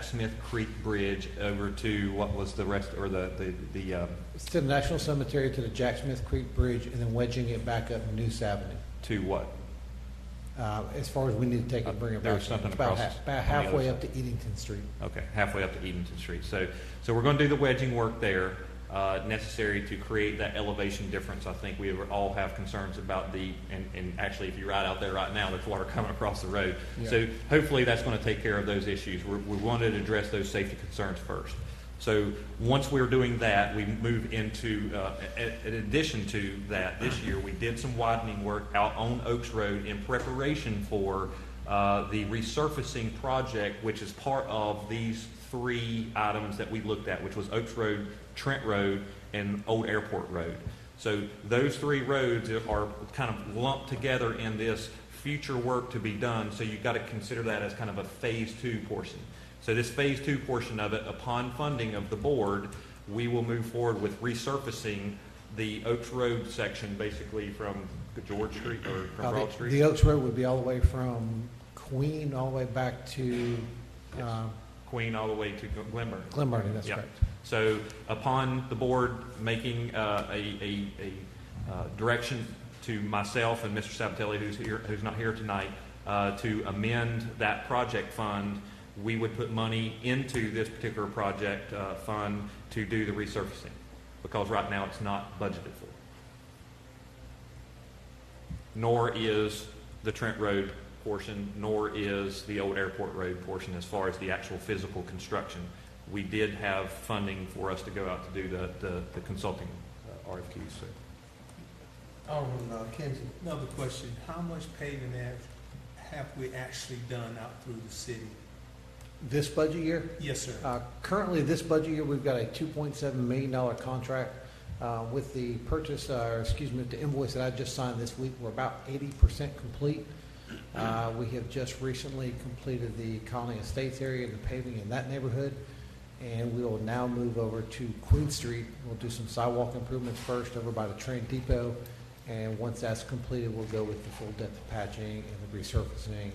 Smith Creek Bridge over to what was the rest, or It's to the National Cemetery, to the Jack Smith Creek Bridge, and then wedging it back up Noose Avenue. to what? As far as we need to take it and bring it back. There was something about across about halfway up to Edenton Street. Okay, halfway up to Edenton Street. So we're going to do the wedging work there, necessary to create that elevation difference. I think we all have concerns about and actually if you ride out there right now, there's water coming across the road. Yeah. So hopefully that's going to take care of those issues. We wanted to address those safety concerns first. So once we're doing that, we move into, in addition to that, this year we did some widening work out on Oaks Road in preparation for the resurfacing project, which is part of these three items that we looked at, which was Oaks Road, Trent Road, and Old Airport Road. So those three roads are kind of lumped together in this future work to be done. So you've got to consider that as kind of a phase 2 portion. So this phase 2 portion of it, upon funding of the board, we will move forward with resurfacing the Oaks Road section, basically from George Street or from Broad Street. The Oaks Road would be all the way from Queen all the way back to Queen all the way to Glenburn. Glenburn, that's Yep. correct. So upon the board making a direction to myself and Mr. Sabatelli, who's not here tonight, to amend that project fund, we would put money into this particular project fund to do the resurfacing, because right now it's not budgeted for. nor is the Trent Road portion, nor is the old Airport Road portion as far as the actual physical construction. We did have funding for us to go out to do the consulting RFQs. So. Alderman Kinsey. Another question, how much paving have we actually done out through the city? This budget year? Yes, sir. Currently, this budget year, we've got a $2.7 million contract. With the purchase, the invoice that I just signed this week, we're about 80% complete. We have just recently completed the Colony Estates area and the paving in that neighborhood. And we will now move over to Queen Street. We'll do some sidewalk improvements first over by the train depot. And once that's completed, we'll go with the full depth of patching and the resurfacing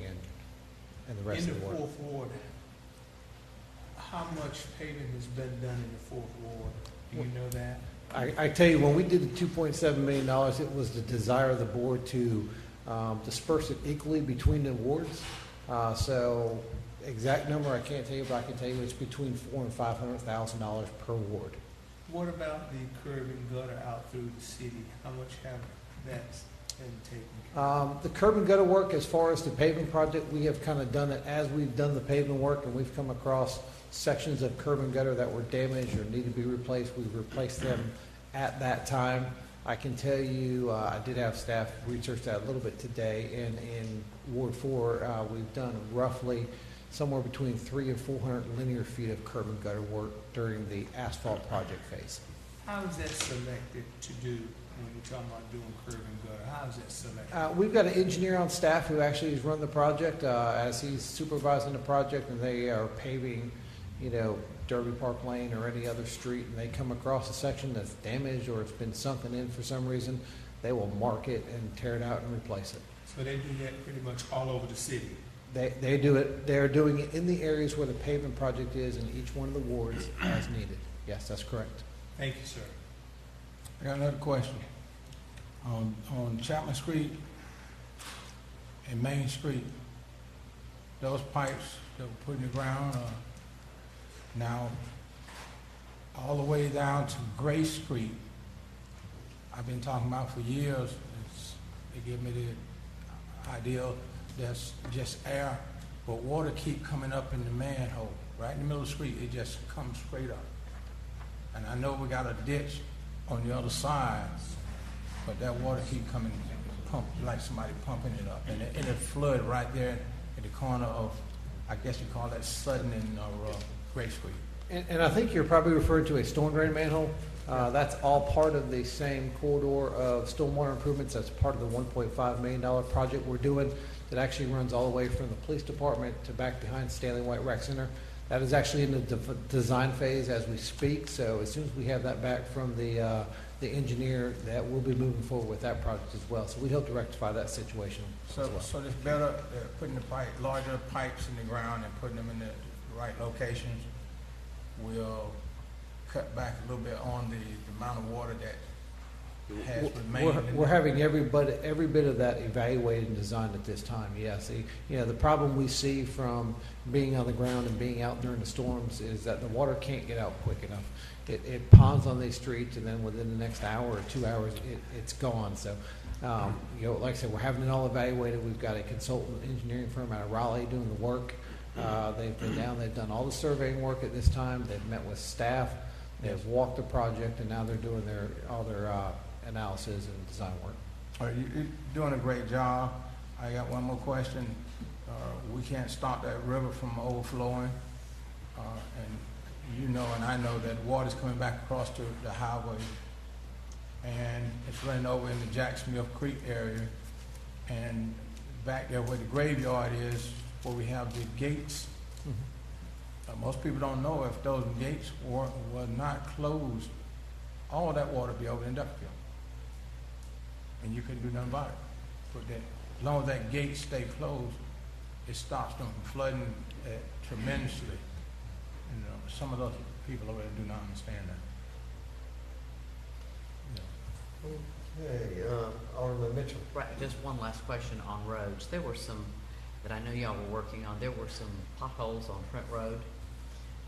and the rest of the work. In the fourth ward, how much paving has been done in the fourth ward? Do you know that? I tell you, when we did the $2.7 million, it was the desire of the board to disperse it equally between the wards. So exact number I can't tell you, but I can tell you it's between $400,000 and $500,000 per ward. What about the curb and gutter out through the city? How much have that been taken? The curb and gutter work, as far as the paving project, we have kind of done it as we've done the paving work, and we've come across sections of curb and gutter that were damaged or need to be replaced. We've replaced them at that time. I can tell you, I did have staff research that a little bit today, and in Ward 4, we've done roughly somewhere between 300 and 400 linear feet of curb and gutter work during the asphalt project phase. How is that selected to do when you're talking about doing curb and gutter? How is that selected? We've got an engineer on staff who actually has run the project as he's supervising the project, and they are paving, Derby Park Lane or any other street, and they come across a section that's damaged or it's been sunken in for some reason, they will mark it and tear it out and replace it. So they do that pretty much all over the city? They do it. They're doing it in the areas where the pavement project is in each one of the wards as needed. Yes, that's correct. Thank you, sir. I got another question. On Chapman Street and Main Street, those pipes that were put in the ground now all the way down to Gray Street, I've been talking about for years. They give me the idea that's just air, but water keep coming up in the manhole. Right in the middle of the street, it just comes straight up. And I know we got a ditch on the other side, but that water keep coming, like somebody pumping it up. And it flood right there at the corner of, I guess you call that Sutton and Gray Street. And I think you're probably referring to a storm drain manhole. That's all part of the same corridor of stormwater improvements. That's part of the $1.5 million project we're doing that actually runs all the way from the police department to back behind Stanley White Rec Center. That is actually in the design phase as we speak. So as soon as we have that back from the engineer, that we'll be moving forward with that project as well. So we hope to rectify that situation So, as well. so it's better putting the larger pipes in the ground and putting them in the right locations. We'll cut back a little bit on the amount of water that has remained. We're having every bit of that evaluated and designed at this time. Yes, the problem we see from being on the ground and being out during the storms is that the water can't get out quick enough. It ponds on these streets, and then within the next hour or 2 hours, it's gone. So, like I said, we're having it all evaluated. We've got a consultant engineering firm out of Raleigh doing the work. They've been down. They've done all the surveying work at this time. They've met with staff. They've walked the project, and now they're doing all their analysis and design work. All right, you're doing a great job. I got one more question. We can't stop that river from overflowing, and and I know that water's coming back across to the highway, and it's running over in the Jack Smith Creek area, and back there where the graveyard is, where we have the gates. Mm-hmm. Most people don't know if those gates were not closed, all that water would be over in Duckville. And you couldn't do nothing about it. But as long as that gate stay closed, it stops them from flooding tremendously. Some of those people over there do not understand that. Okay, Alderman Mitchell. Right, just one last question on roads. There were some that I know y'all were working on. There were some potholes on Trent Road,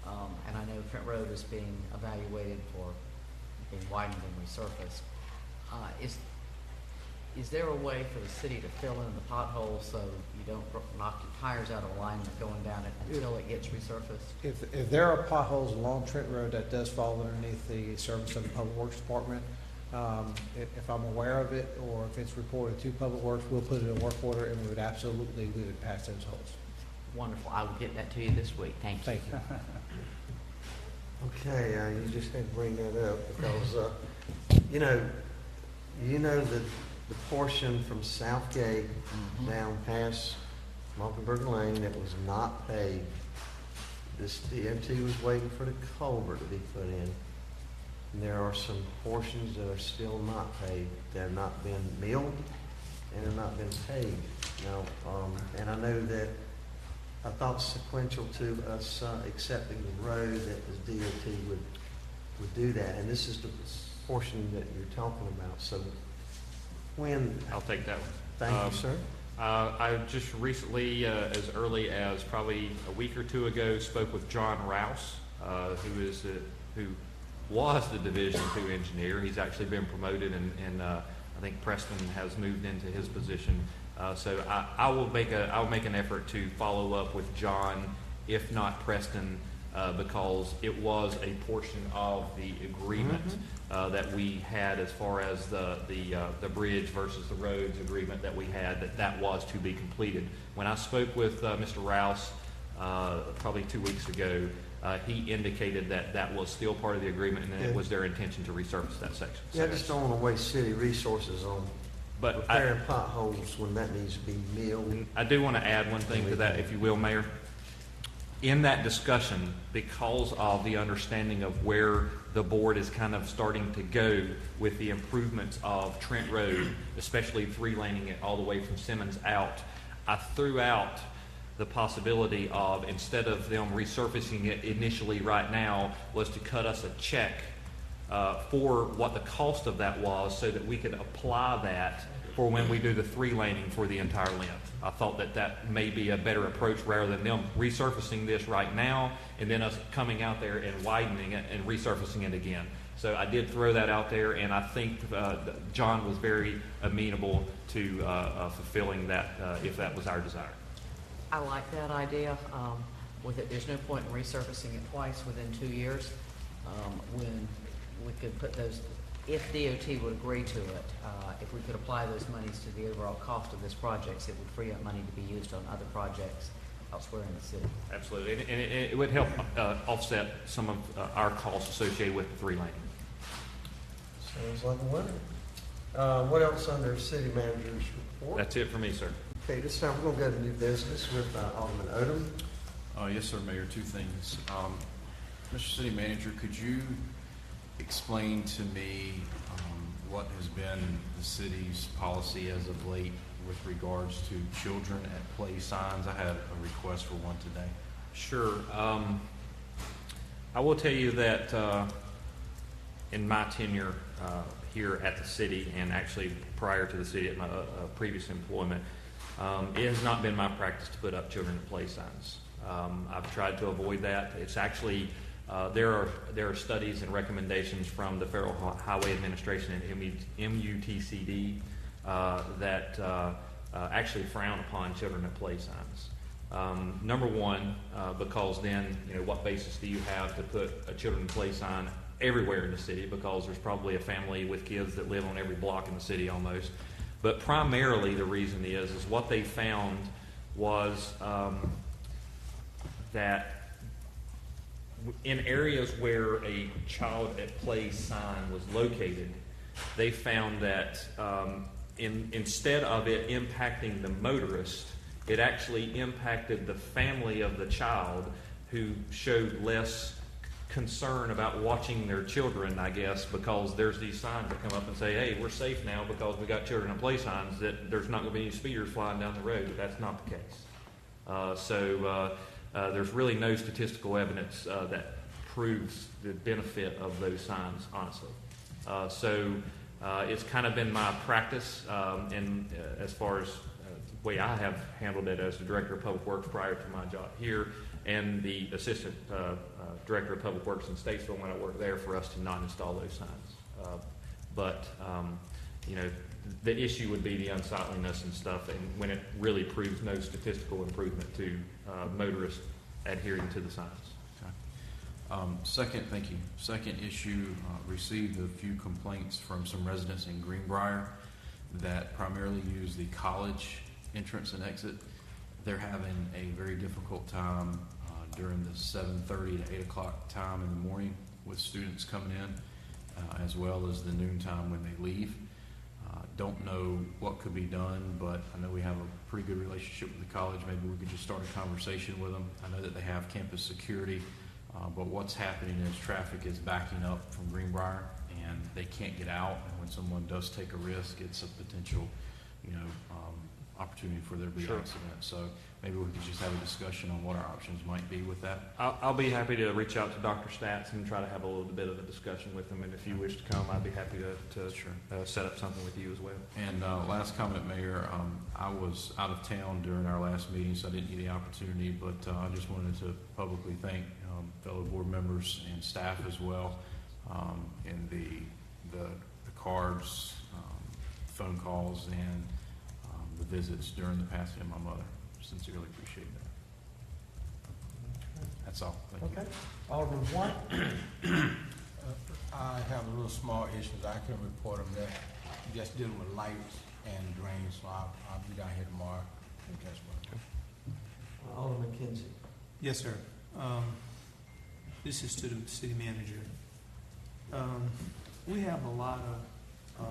and I know Trent Road is being evaluated for being widened and resurfaced. Is there a way for the city to fill in the potholes so you don't knock your tires out of alignment going down it until it gets resurfaced? If there are potholes along Trent Road, that does fall underneath the service of the Public Works Department. If I'm aware of it, or if it's reported to Public Works, we'll put it in work order, and we would patch those holes. Wonderful. I will get that to you this week. Thank you. Thank you. Okay, you just had to bring that up because, you know the portion from Southgate down past Mockingbird Lane that was not paved. This DOT was waiting for the culvert to be put in. And there are some portions that are still not paved. They've not been milled and have not been paved. Now, and I know that I thought sequential to us accepting the road that the DOT would do that. And this is the portion that you're talking about. So when... I'll take that one. Thank you, sir. I just recently, as early as probably a week or two ago, spoke with John Rouse, who was the Division II engineer. He's actually been promoted, and I think Preston has moved into his position. So I'll make an effort to follow up with John, if not Preston, because it was a portion of the agreement that we had as far as the bridge versus the roads agreement that we had, that was to be completed. When I spoke with Mr. Rouse probably 2 weeks ago, he indicated that was still part of the agreement, and it was their intention to resurface that section. Yeah, I just don't want to waste city resources on repairing potholes when that needs to be milled. I do want to add one thing to that, if you will, Mayor. In that discussion, because of the understanding of where the board is kind of starting to go with the improvements of Trent Road, especially three-laning it all the way from Simmons out, I threw out the possibility of, instead of them resurfacing it initially right now, was to cut us a check for what the cost of that was, so that we could apply that for when we do the three-laning for the entire length. I thought that may be a better approach, rather than them resurfacing this right now and then us coming out there and widening it and resurfacing it again. So I did throw that out there, and I think John was very amenable to fulfilling that if that was our desire. I like that idea. With it, there's no point in resurfacing it twice within 2 years. When we could put those, if DOT would agree to it, if we could apply those monies to the overall cost of this project, it would free up money to be used on other projects elsewhere in the city. Absolutely, and it would help offset some of our costs associated with the three-laning. Sounds like a winner. What else under city manager's report? That's it for me, sir. Okay, this time we're going to go to new business with Alderman Odom. Yes, sir, Mayor. Two things. Mr. City Manager, could you explain to me what has been the city's policy as of late with regards to children at play signs? I had a request for one today. Sure. I will tell you that in my tenure here at the city, and actually prior to the city at my previous employment, it has not been my practice to put up children at play signs. I've tried to avoid that. It's actually there are studies and recommendations from the Federal Highway Administration and MUTCD that actually frown upon children at play signs. Number one, because then, what basis do you have to put a children play sign everywhere in the city? Because there's probably a family with kids that live on every block in the city almost. But primarily the reason is what they found was that in areas where a child at play sign was located, they found that instead of it impacting the motorist, it actually impacted the family of the child, who showed less concern about watching their children, I guess, because there's these signs that come up and say, hey, we're safe now because we got children at play signs, that there's not going to be any speeders flying down the road. But that's not the case. So there's really no statistical evidence that proves the benefit of those signs, honestly. So it's kind of been my practice, and as far as the way I have handled it as the Director of Public Works prior to my job here, and the Assistant Director of Public Works in Statesville when I worked there, for us to not install those signs. But the issue would be the unsightliness and stuff, and when it really proves no statistical improvement to motorists adhering to the signs. Thank you. Second issue, received a few complaints from some residents in Greenbrier that primarily use the college entrance and exit. They're having a very difficult time during the 7:30 to 8 o'clock time in the morning with students coming in, as well as the noon time when they leave. Don't know what could be done, but I know we have a pretty good relationship with the college. Maybe we could just start a conversation with them. I know that they have campus security, but what's happening is traffic is backing up from Greenbrier and they can't get out. And when someone does take a risk, it's a potential, opportunity for there to be an accident. So maybe we could just have a discussion on what our options might be with that. I'll be happy to reach out to Dr. Stats and try to have a little bit of a discussion with him. And if you wish to come, I'd be happy to set up something with you as well. And last comment, Mayor, I was out of town during our last meeting, so I didn't get the opportunity, but I just wanted to publicly thank fellow board members and staff as well, in the cards, phone calls, and the visits during the passing of my mother. Sincerely appreciate that. That's all. Thank you. Okay. Alderman White? I have a little small issues. I can report them there. Just dealing with lights and drains, so I'll be down here tomorrow. That's what. Alderman Kinsey. Yes, sir. This is to the city manager. We have a lot of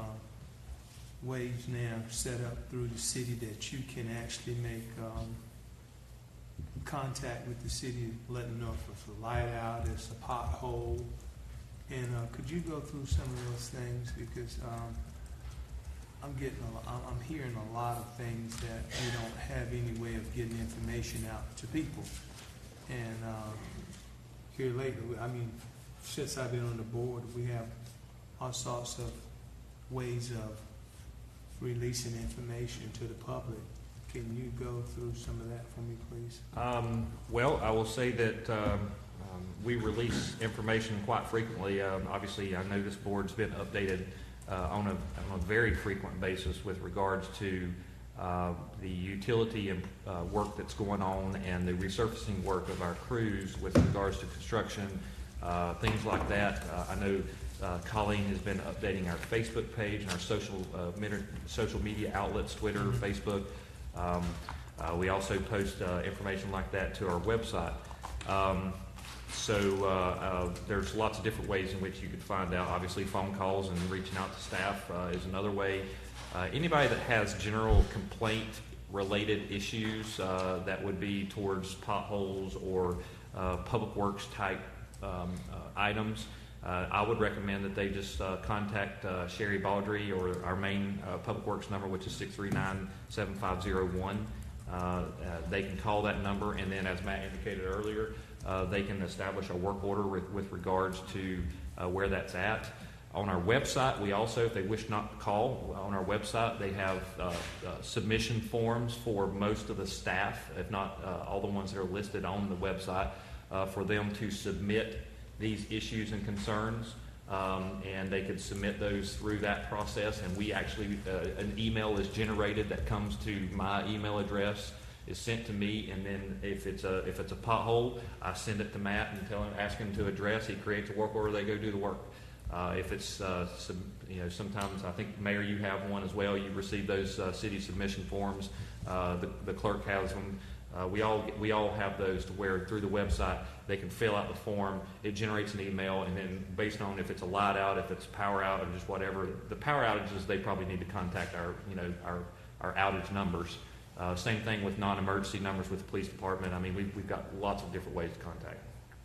ways now set up through the city that you can actually make contact with the city, let them know if it's a light out, it's a pothole. And could you go through some of those things? Because I'm hearing a lot of things that we don't have any way of getting information out to people. And here lately, since I've been on the board, we have all sorts of ways of releasing information to the public. Can you go through some of that for me, please? Well, I will say that we release information quite frequently. Obviously, I know this board's been updated on a very frequent basis with regards to the utility and work that's going on and the resurfacing work of our crews with regards to construction, things like that. I know Colleen has been updating our Facebook page and our social media outlets, Twitter, Facebook. We also post information like that to our website. So there's lots of different ways in which you could find out. Obviously, phone calls and reaching out to staff is another way. Anybody that has general complaint-related issues that would be towards potholes or public works type items, I would recommend that they just contact Sherry Baldry or our main public works number, which is 639-7501. They can call that number, and then, as Matt indicated earlier, they can establish a work order with regards to where that's at. On our website, we also, if they wish not to call, on our website they have submission forms for most of the staff, if not all the ones that are listed on the website, for them to submit these issues and concerns, and they could submit those through that process. And we actually, an email is generated that comes to my email address, is sent to me, and then if it's a pothole, I send it to Matt and ask him to address. He creates a work order. They go do the work. If it's sometimes, I think, Mayor, you have one as well. You receive those city submission forms. The clerk has them. We all have those to where through the website they can fill out the form. It generates an email, and then based on if it's a light out, if it's power out, or just whatever, the power outages, they probably need to contact our outage numbers. Same thing with non-emergency numbers with the police department. We've got lots of different ways to contact.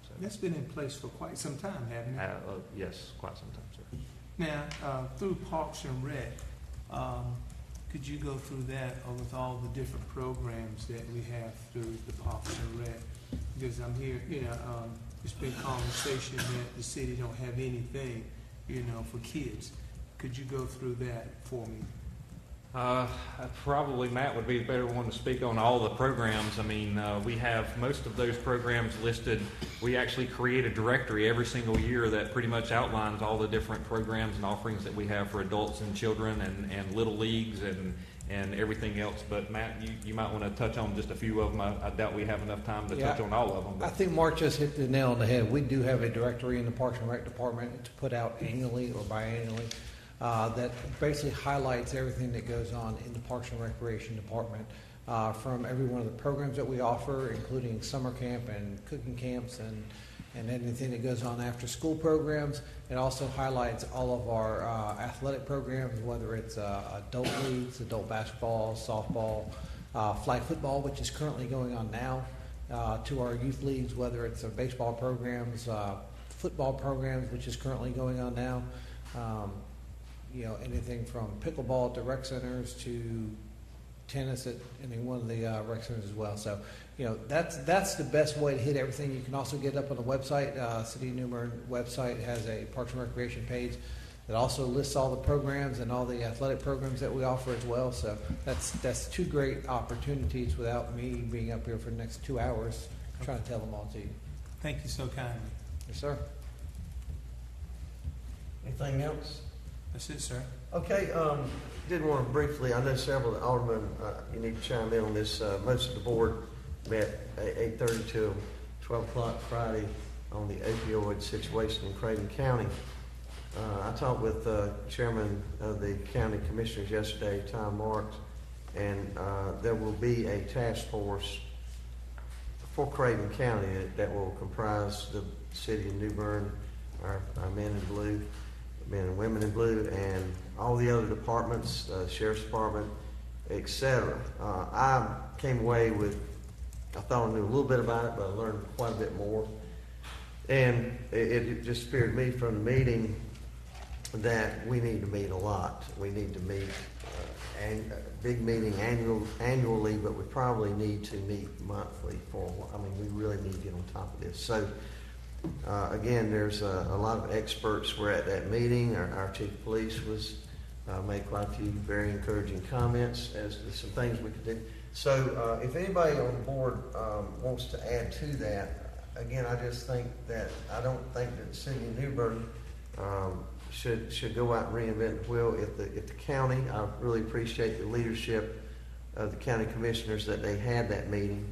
So. That's been in place for quite some time, hasn't it? Yes, quite some time, sir. Now, through Parks and Rec, could you go through that with all the different programs that we have through the Parks and Rec? Because I'm here, it's been conversation that the city don't have anything, for kids. Could you go through that for me? Probably Matt would be the better one to speak on all the programs. I mean, we have most of those programs listed. We actually create a directory every single year that pretty much outlines all the different programs and offerings that we have for adults and children and little leagues and everything else. But Matt, you might want to touch on just a few of them. I doubt we have enough time to touch on all of them. I think Mark just hit the nail on the head. We do have a directory in the Parks and Rec Department to put out annually or biannually. That basically highlights everything that goes on in the Parks and Recreation Department, from every one of the programs that we offer, including summer camp and cooking camps and anything that goes on after school programs. It also highlights all of our athletic programs, whether it's adult leagues, adult basketball, softball, flag football, which is currently going on now, to our youth leagues, whether it's baseball programs, football programs, which is currently going on now. Anything from pickleball to rec centers to tennis at any one of the rec centers as well. So, that's the best way to hit everything. You can also get up on the website. City of New Bern website has a Parks and Recreation page that also lists all the programs and all the athletic programs that we offer as well. So that's two great opportunities without me being up here for the next 2 hours trying to tell them all to you. Thank you so kindly. Yes, sir. Anything else? That's it, sir. Okay, did want to briefly, I know several of the aldermen, you need to chime in on this. Most of the board met at 8:30 till 12 o'clock Friday on the opioid situation in Craven County. I talked with Chairman of the County Commissioners yesterday, Tom Marks, and there will be a task force for Craven County that will comprise the city of New Bern, our men in blue, men and women in blue, and all the other departments, Sheriff's Department, etc. I came away with, I thought I knew a little bit about it, but I learned quite a bit more. And it just appeared to me from the meeting that we need to meet a lot. We need to meet a big meeting annually, but we probably need to meet monthly we really need to get on top of this. So again, there's a lot of experts were at that meeting. Our chief of police made quite a few very encouraging comments as to some things we could do. So if anybody on the board wants to add to that, again, I just think that I don't think that the city of New Bern should go out and reinvent the wheel. If the county, I really appreciate the leadership of the county commissioners that they had that meeting.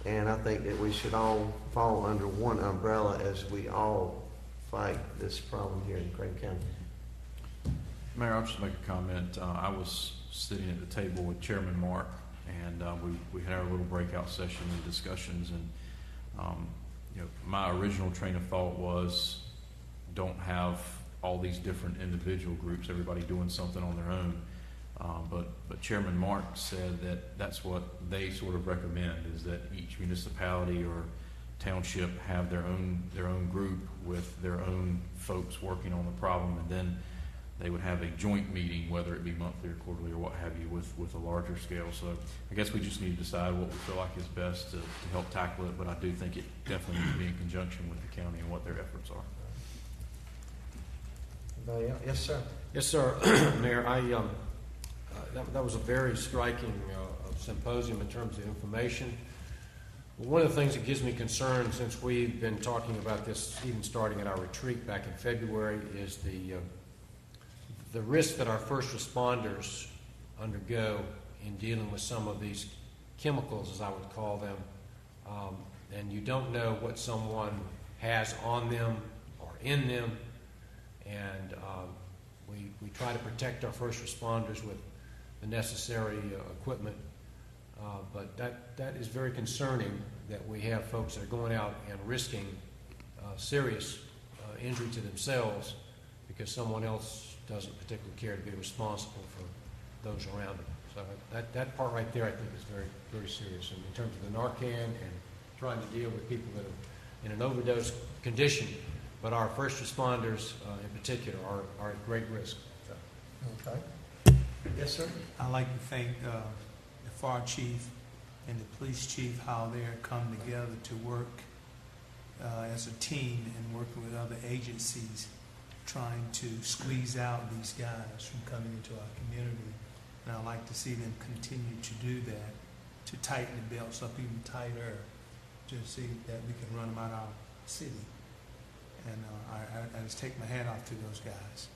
And I think that we should all fall under one umbrella as we all fight this problem here in Craven County. Mayor, I'll just make a comment. I was sitting at the table with Chairman Mark, and we had our little breakout session and discussions. And my original train of thought was, don't have all these different individual groups, everybody doing something on their own. But Chairman Mark said that that's what they sort of recommend, is that each municipality or township have their own group with their own folks working on the problem, and then they would have a joint meeting, whether it be monthly or quarterly or what have you, with a larger scale. So I guess we just need to decide what we feel like is best to help tackle it, but I do think it definitely needs to be in conjunction with the county and what their efforts are. Anybody else? Yes, sir. Yes, sir. Mayor, that was a very striking symposium in terms of information. One of the things that gives me concern, since we've been talking about this even starting at our retreat back in February, is the risk that our first responders undergo in dealing with some of these chemicals, as I would call them. And you don't know what someone has on them or in them. And we try to protect our first responders with the necessary equipment. But that is very concerning that we have folks that are going out and risking serious injury to themselves because someone else doesn't particularly care to be responsible for those around them. So that part right there I think is very, very serious. And in terms of the Narcan and trying to deal with people that are in an overdose condition, but our first responders in particular are at great risk. So. Okay. Yes, sir. I'd like to thank the fire chief and the police chief, how they're come together to work as a team and working with other agencies, trying to squeeze out these guys from coming into our community. And I'd like to see them continue to do that, to tighten the belts up even tighter, to see that we can run them out of our city. And I just take my hat off to those guys.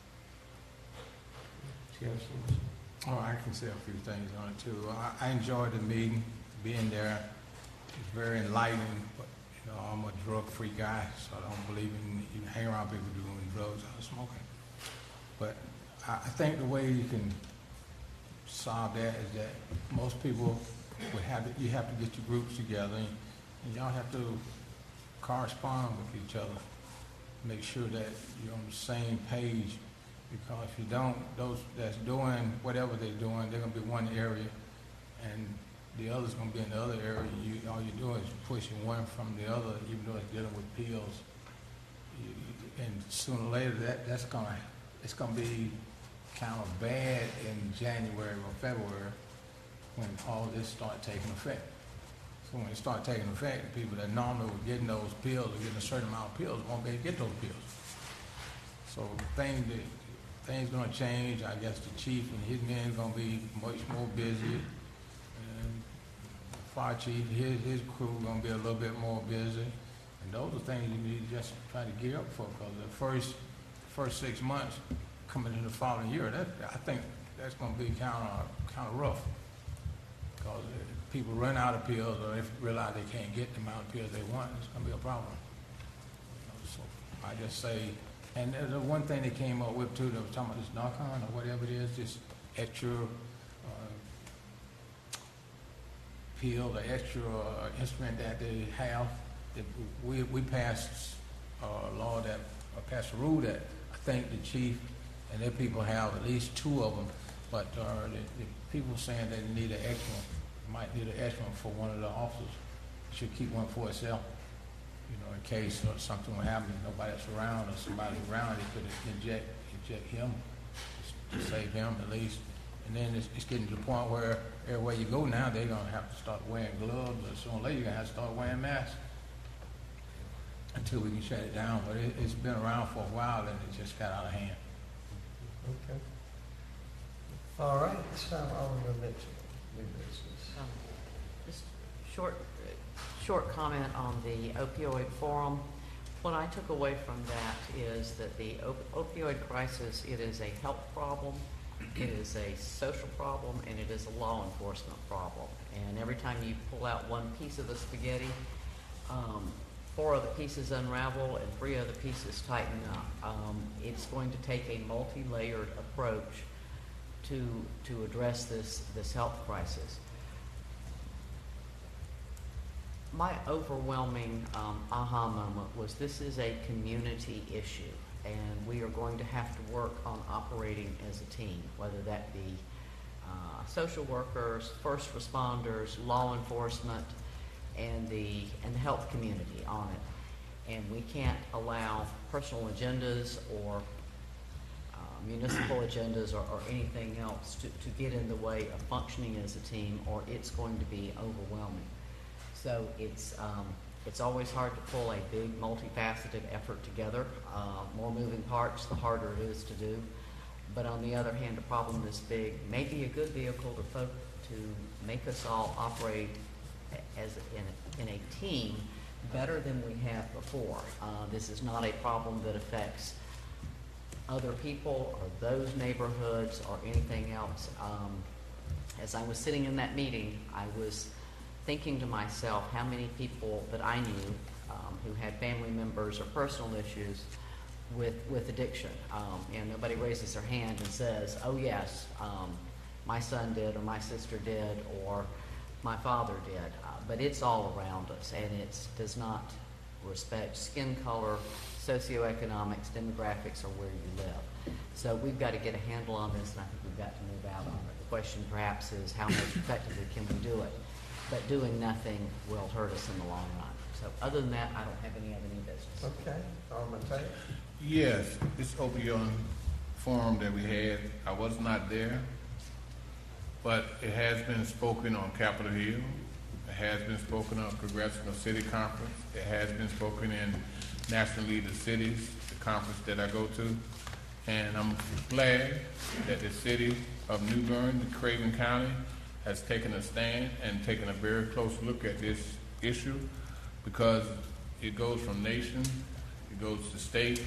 Oh, I can say a few things on it too. I enjoyed the meeting, being there. It's very enlightening, but you know, I'm a drug-free guy, so I don't believe in even hanging around people doing drugs or smoking. But I think the way you can solve that is that most people would have you have to get your groups together, and y'all have to correspond with each other, make sure that you're on the same page. Because if you don't, those that's doing whatever they're doing, they're gonna be one area, and the other's gonna be in the other area. All you're doing is pushing one from the other, even though it's dealing with pills. And sooner or later, it's gonna be kind of bad in January or February when all this start taking effect. So when it start taking effect, the people that normally were getting those pills or getting a certain amount of pills won't be able to get those pills. So things gonna change. I guess the chief and his men gonna be much more busy, and the fire chief, his crew gonna be a little bit more busy. And those are things you need to just try to gear up for, because the first 6 months coming into the following year, I think that's gonna be kind of rough, because people run out of pills or they realize they can't get the amount of pills they want. It's gonna be a problem. So I just say. And the one thing they came up with too, they was talking about this Narcan or whatever it is, this extra pill, the extra instrument that they have. That we passed a law that, passed a rule that I think the chief and their people have at least 2 of them, but the people saying they need an extra one, might need an extra one for one of the officers. Should keep one for itself. You know, in case something will happen, nobody else around or somebody around, they could inject him to save him at least. And then it's getting to the point where everywhere you go now, they're gonna have to start wearing gloves, or sooner or later you're gonna have to start wearing masks until we can shut it down. But it's been around for a while, and it just got out of hand. Okay. All right, this time Alderman Mitchell, new business. Just short comment on the opioid forum. What I took away from that is that the opioid crisis, it is a health problem, it is a social problem, and it is a law enforcement problem. And every time you pull out one piece of the spaghetti, 4 other pieces unravel and 3 other pieces tighten up. It's going to take a multi-layered approach to address this health crisis. My overwhelming aha moment was this is a community issue, and we are going to have to work on operating as a team, whether that be social workers, first responders, law enforcement, and the health community on it. And we can't allow personal agendas or municipal agendas or anything else to get in the way of functioning as a team, or it's going to be overwhelming. So it's always hard to pull a big, multifaceted effort together. More moving parts, the harder it is to do. But on the other hand, a problem this big may be a good vehicle to make us all operate as in a team better than we have before. This is not a problem that affects other people or those neighborhoods or anything else. As I was sitting in that meeting, I was thinking to myself how many people that I knew who had family members or personal issues with addiction. And nobody raises their hand and says, oh yes, my son did, or my sister did, or my father did. But it's all around us, and it does not respect skin color, socioeconomics, demographics, or where you live. So we've got to get a handle on this, and I think we've got to move out on it. The question perhaps is how much effectively can we do it? But doing nothing will hurt us in the long run. So other than that, I don't have any other new business. Okay, Alderman Tate. Yes, this opioid forum that we had, I was not there, but it has been spoken on Capitol Hill. It has been spoken on Congressional City Conference. It has been spoken in National League of Cities, the conference that I go to. And I'm glad that the city of New Bern, the Craven County, has taken a stand and taken a very close look at this issue, because it goes from nation, it goes to state,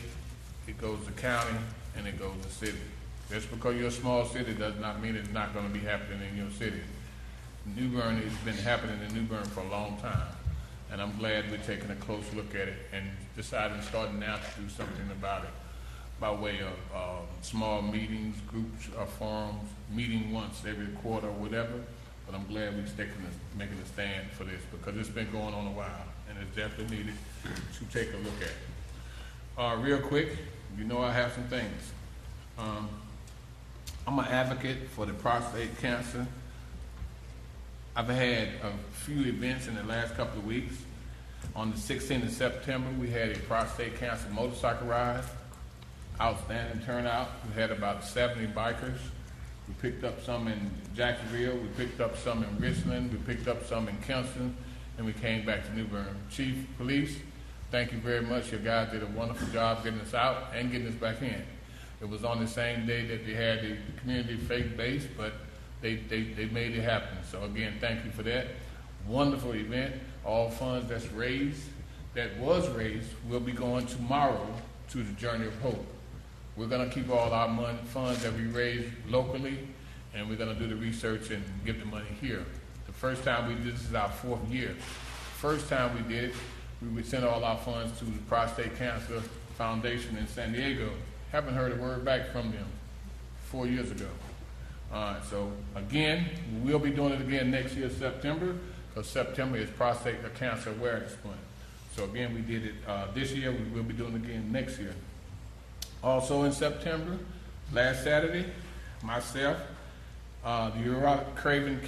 it goes to county, and it goes to city. Just because you're a small city does not mean it's not going to be happening in your city. New Bern has been happening in New Bern for a long time, and I'm glad we're taking a close look at it and deciding starting now to do something about it by way of small meetings, groups, or forums, meeting once every quarter or whatever. But I'm glad we're making a stand for this, because it's been going on a while, and it's definitely needed to take a look at. Real quick, you know I have some things. I'm an advocate for the prostate cancer. I've had a few events in the last couple of weeks. On the 16th of September, we had a prostate cancer motorcycle ride. Outstanding turnout. We had about 70 bikers. We picked up some in Jacksonville, we picked up some in Richland, we picked up some in Kinston, and we came back to New Bern. Chief Police, thank you very much. Your guys did a wonderful job getting us out and getting us back in. It was on the same day that they had the community faith base, but they made it happen. So again, thank you for that. Wonderful event. All funds that was raised, will be going tomorrow to the Journey of Hope. We're going to keep all our funds that we raise locally, and we're going to do the research and get the money here. The first time we did this is our 4th year. First time we did it, we would send all our funds to the Prostate Cancer Foundation in San Diego. Haven't heard a word back from them 4 years ago. So again, we'll be doing it again next year, September, because September is Prostate Cancer Awareness Month. So again, we did it this year. We will be doing it again next year. Also in September, last Saturday, myself, the Craven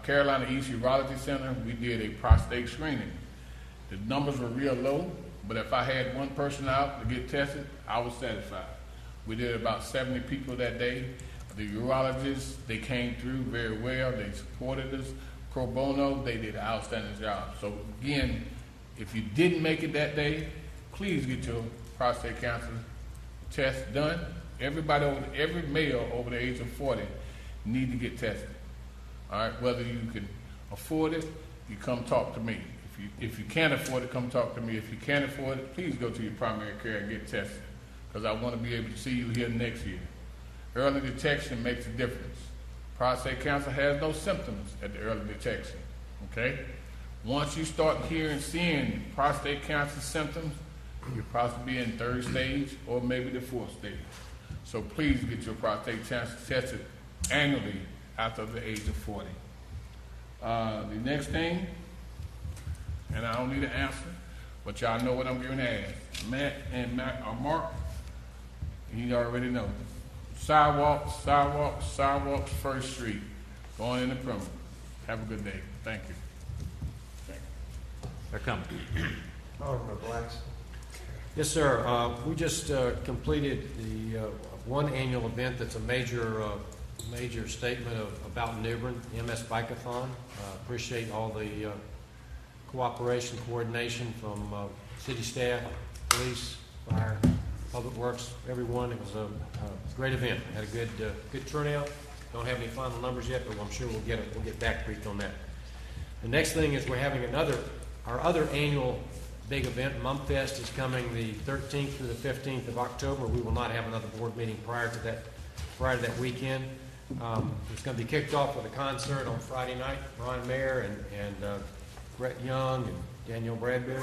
Carolina East Urology Center, we did a prostate screening. The numbers were real low, but if I had one person out to get tested, I was satisfied. We did about 70 people that day. The urologists, they came through very well. They supported us. Pro bono, they did an outstanding job. So again, if you didn't make it that day, please get your prostate cancer test done. Every male over the age of 40 need to get tested. All right, whether you can afford it, you come talk to me. If you can't afford it, come talk to me. If you can't afford it, please go to your primary care and get tested, because I want to be able to see you here next year. Early detection makes a difference. Prostate cancer has no symptoms at the early detection, okay? Once you start seeing prostate cancer symptoms, you'll possibly be in 3rd stage or maybe the 4th stage. So please get your prostate cancer tested annually after the age of 40. The next thing, and I don't need an answer, but y'all know what I'm going to ask. Mark, you already know. Sidewalks, 1st Street, going in the perimeter. Have a good day. Thank you. They're coming. Alderman Blackson. Yes, sir. We just completed the one annual event that's a major statement about New Bern, the MS Bikeathon. Appreciate all the cooperation, coordination from city staff, police, fire, public works, everyone. It was a great event. Had a good turnout. Don't have any final numbers yet, but I'm sure we'll get back briefed on that. The next thing is we're having our other annual big event. Mumfest is coming the 13th through the 15th of October. We will not have another board meeting prior to that weekend. It's going to be kicked off with a concert on Friday night. Ron Mayer and Brett Young and Danielle Bradbury.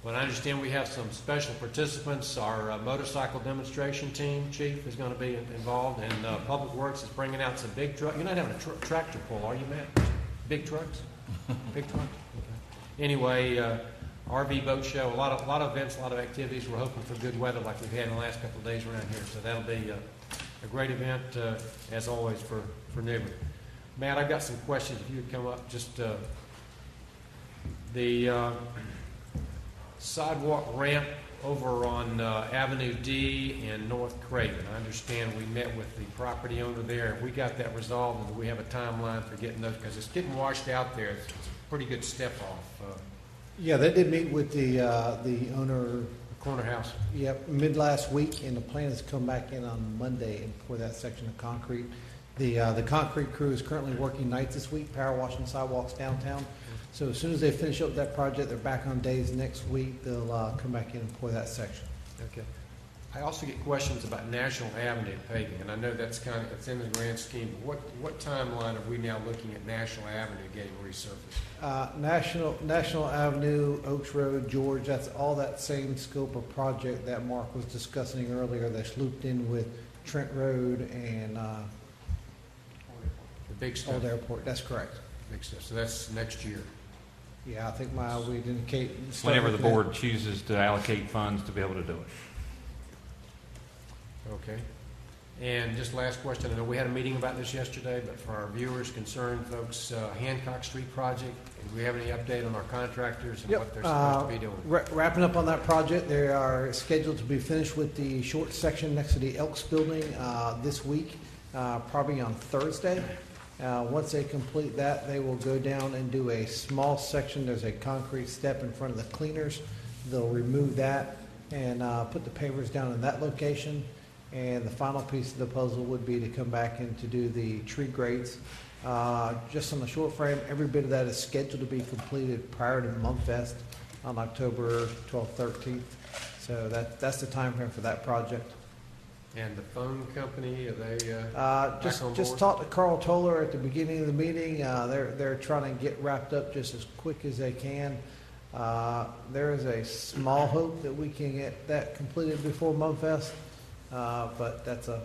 But I understand we have some special participants. Our motorcycle demonstration team chief is going to be involved, and Public Works is bringing out some big trucks. You're not having a tractor pull, are you, Matt? Big trucks? Big trucks? Okay. Anyway, RV boat show, a lot of events, a lot of activities. We're hoping for good weather like we've had in the last couple of days around here. So that'll be a great event, as always, for New Bern. Matt, I've got some questions. If you would come up, just the sidewalk ramp over on Avenue D in North Craven. I understand we met with the property owner there. We got that resolved, and we have a timeline for getting those, because it's getting washed out there. It's a pretty good step off. Yeah, they did meet with the owner, corner house. Yep, mid-last week, and the plan is to come back in on Monday and pour that section of concrete. The concrete crew is currently working nights this week, power washing sidewalks downtown. So as soon as they finish up that project, they're back on days next week. They'll come back in and pour that section. Okay. I also get questions about National Avenue paving, and I know it's in the grand scheme, but what timeline are we now looking at National Avenue getting resurfaced? National Avenue, Oaks Road, George, that's all that same scope of project that Mark was discussing earlier that's looped in with Trent Road and The big stuff. Old Airport. That's correct. Big stuff. So that's next year. Yeah, I think we'd indicate. Whenever the board chooses to allocate funds to be able to do it. Okay. And just last question, I know we had a meeting about this yesterday, but for our viewers, concerned folks, Hancock Street project, do we have any update on our contractors and what they're supposed to be doing? Wrapping up on that project, they are scheduled to be finished with the short section next to the Elks Building this week, probably on Thursday. Once they complete that, they will go down and do a small section. There's a concrete step in front of the cleaners. They'll remove that and put the pavers down in that location. And the final piece of the puzzle would be to come back and to do the tree grades. Just on the short frame, every bit of that is scheduled to be completed prior to Mumfest on October 12th, 13th. So that's the time frame for that project. And the phone company, are they Just talked to Carl Toller at the beginning of the meeting. They're trying to get wrapped up just as quick as they can. There is a small hope that we can get that completed before Mumfest. But that's a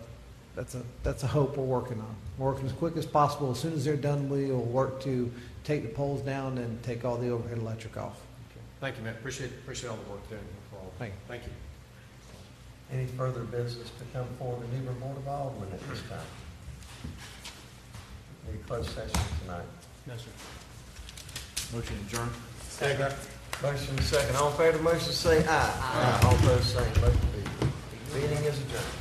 hope we're working on. We're working as quick as possible. As soon as they're done, we will work to take the poles down and take all the overhead electric off. Okay. Thank you, Matt. Appreciate all the work there. Thank you. Any further business to come before the Newbern Board of Aldermen at this time? Any closed session tonight? No, sir. Motion adjourned. Second. Motion second. All in favor of the motion say aye. Aye. All opposed say motion carries. Meeting is adjourned.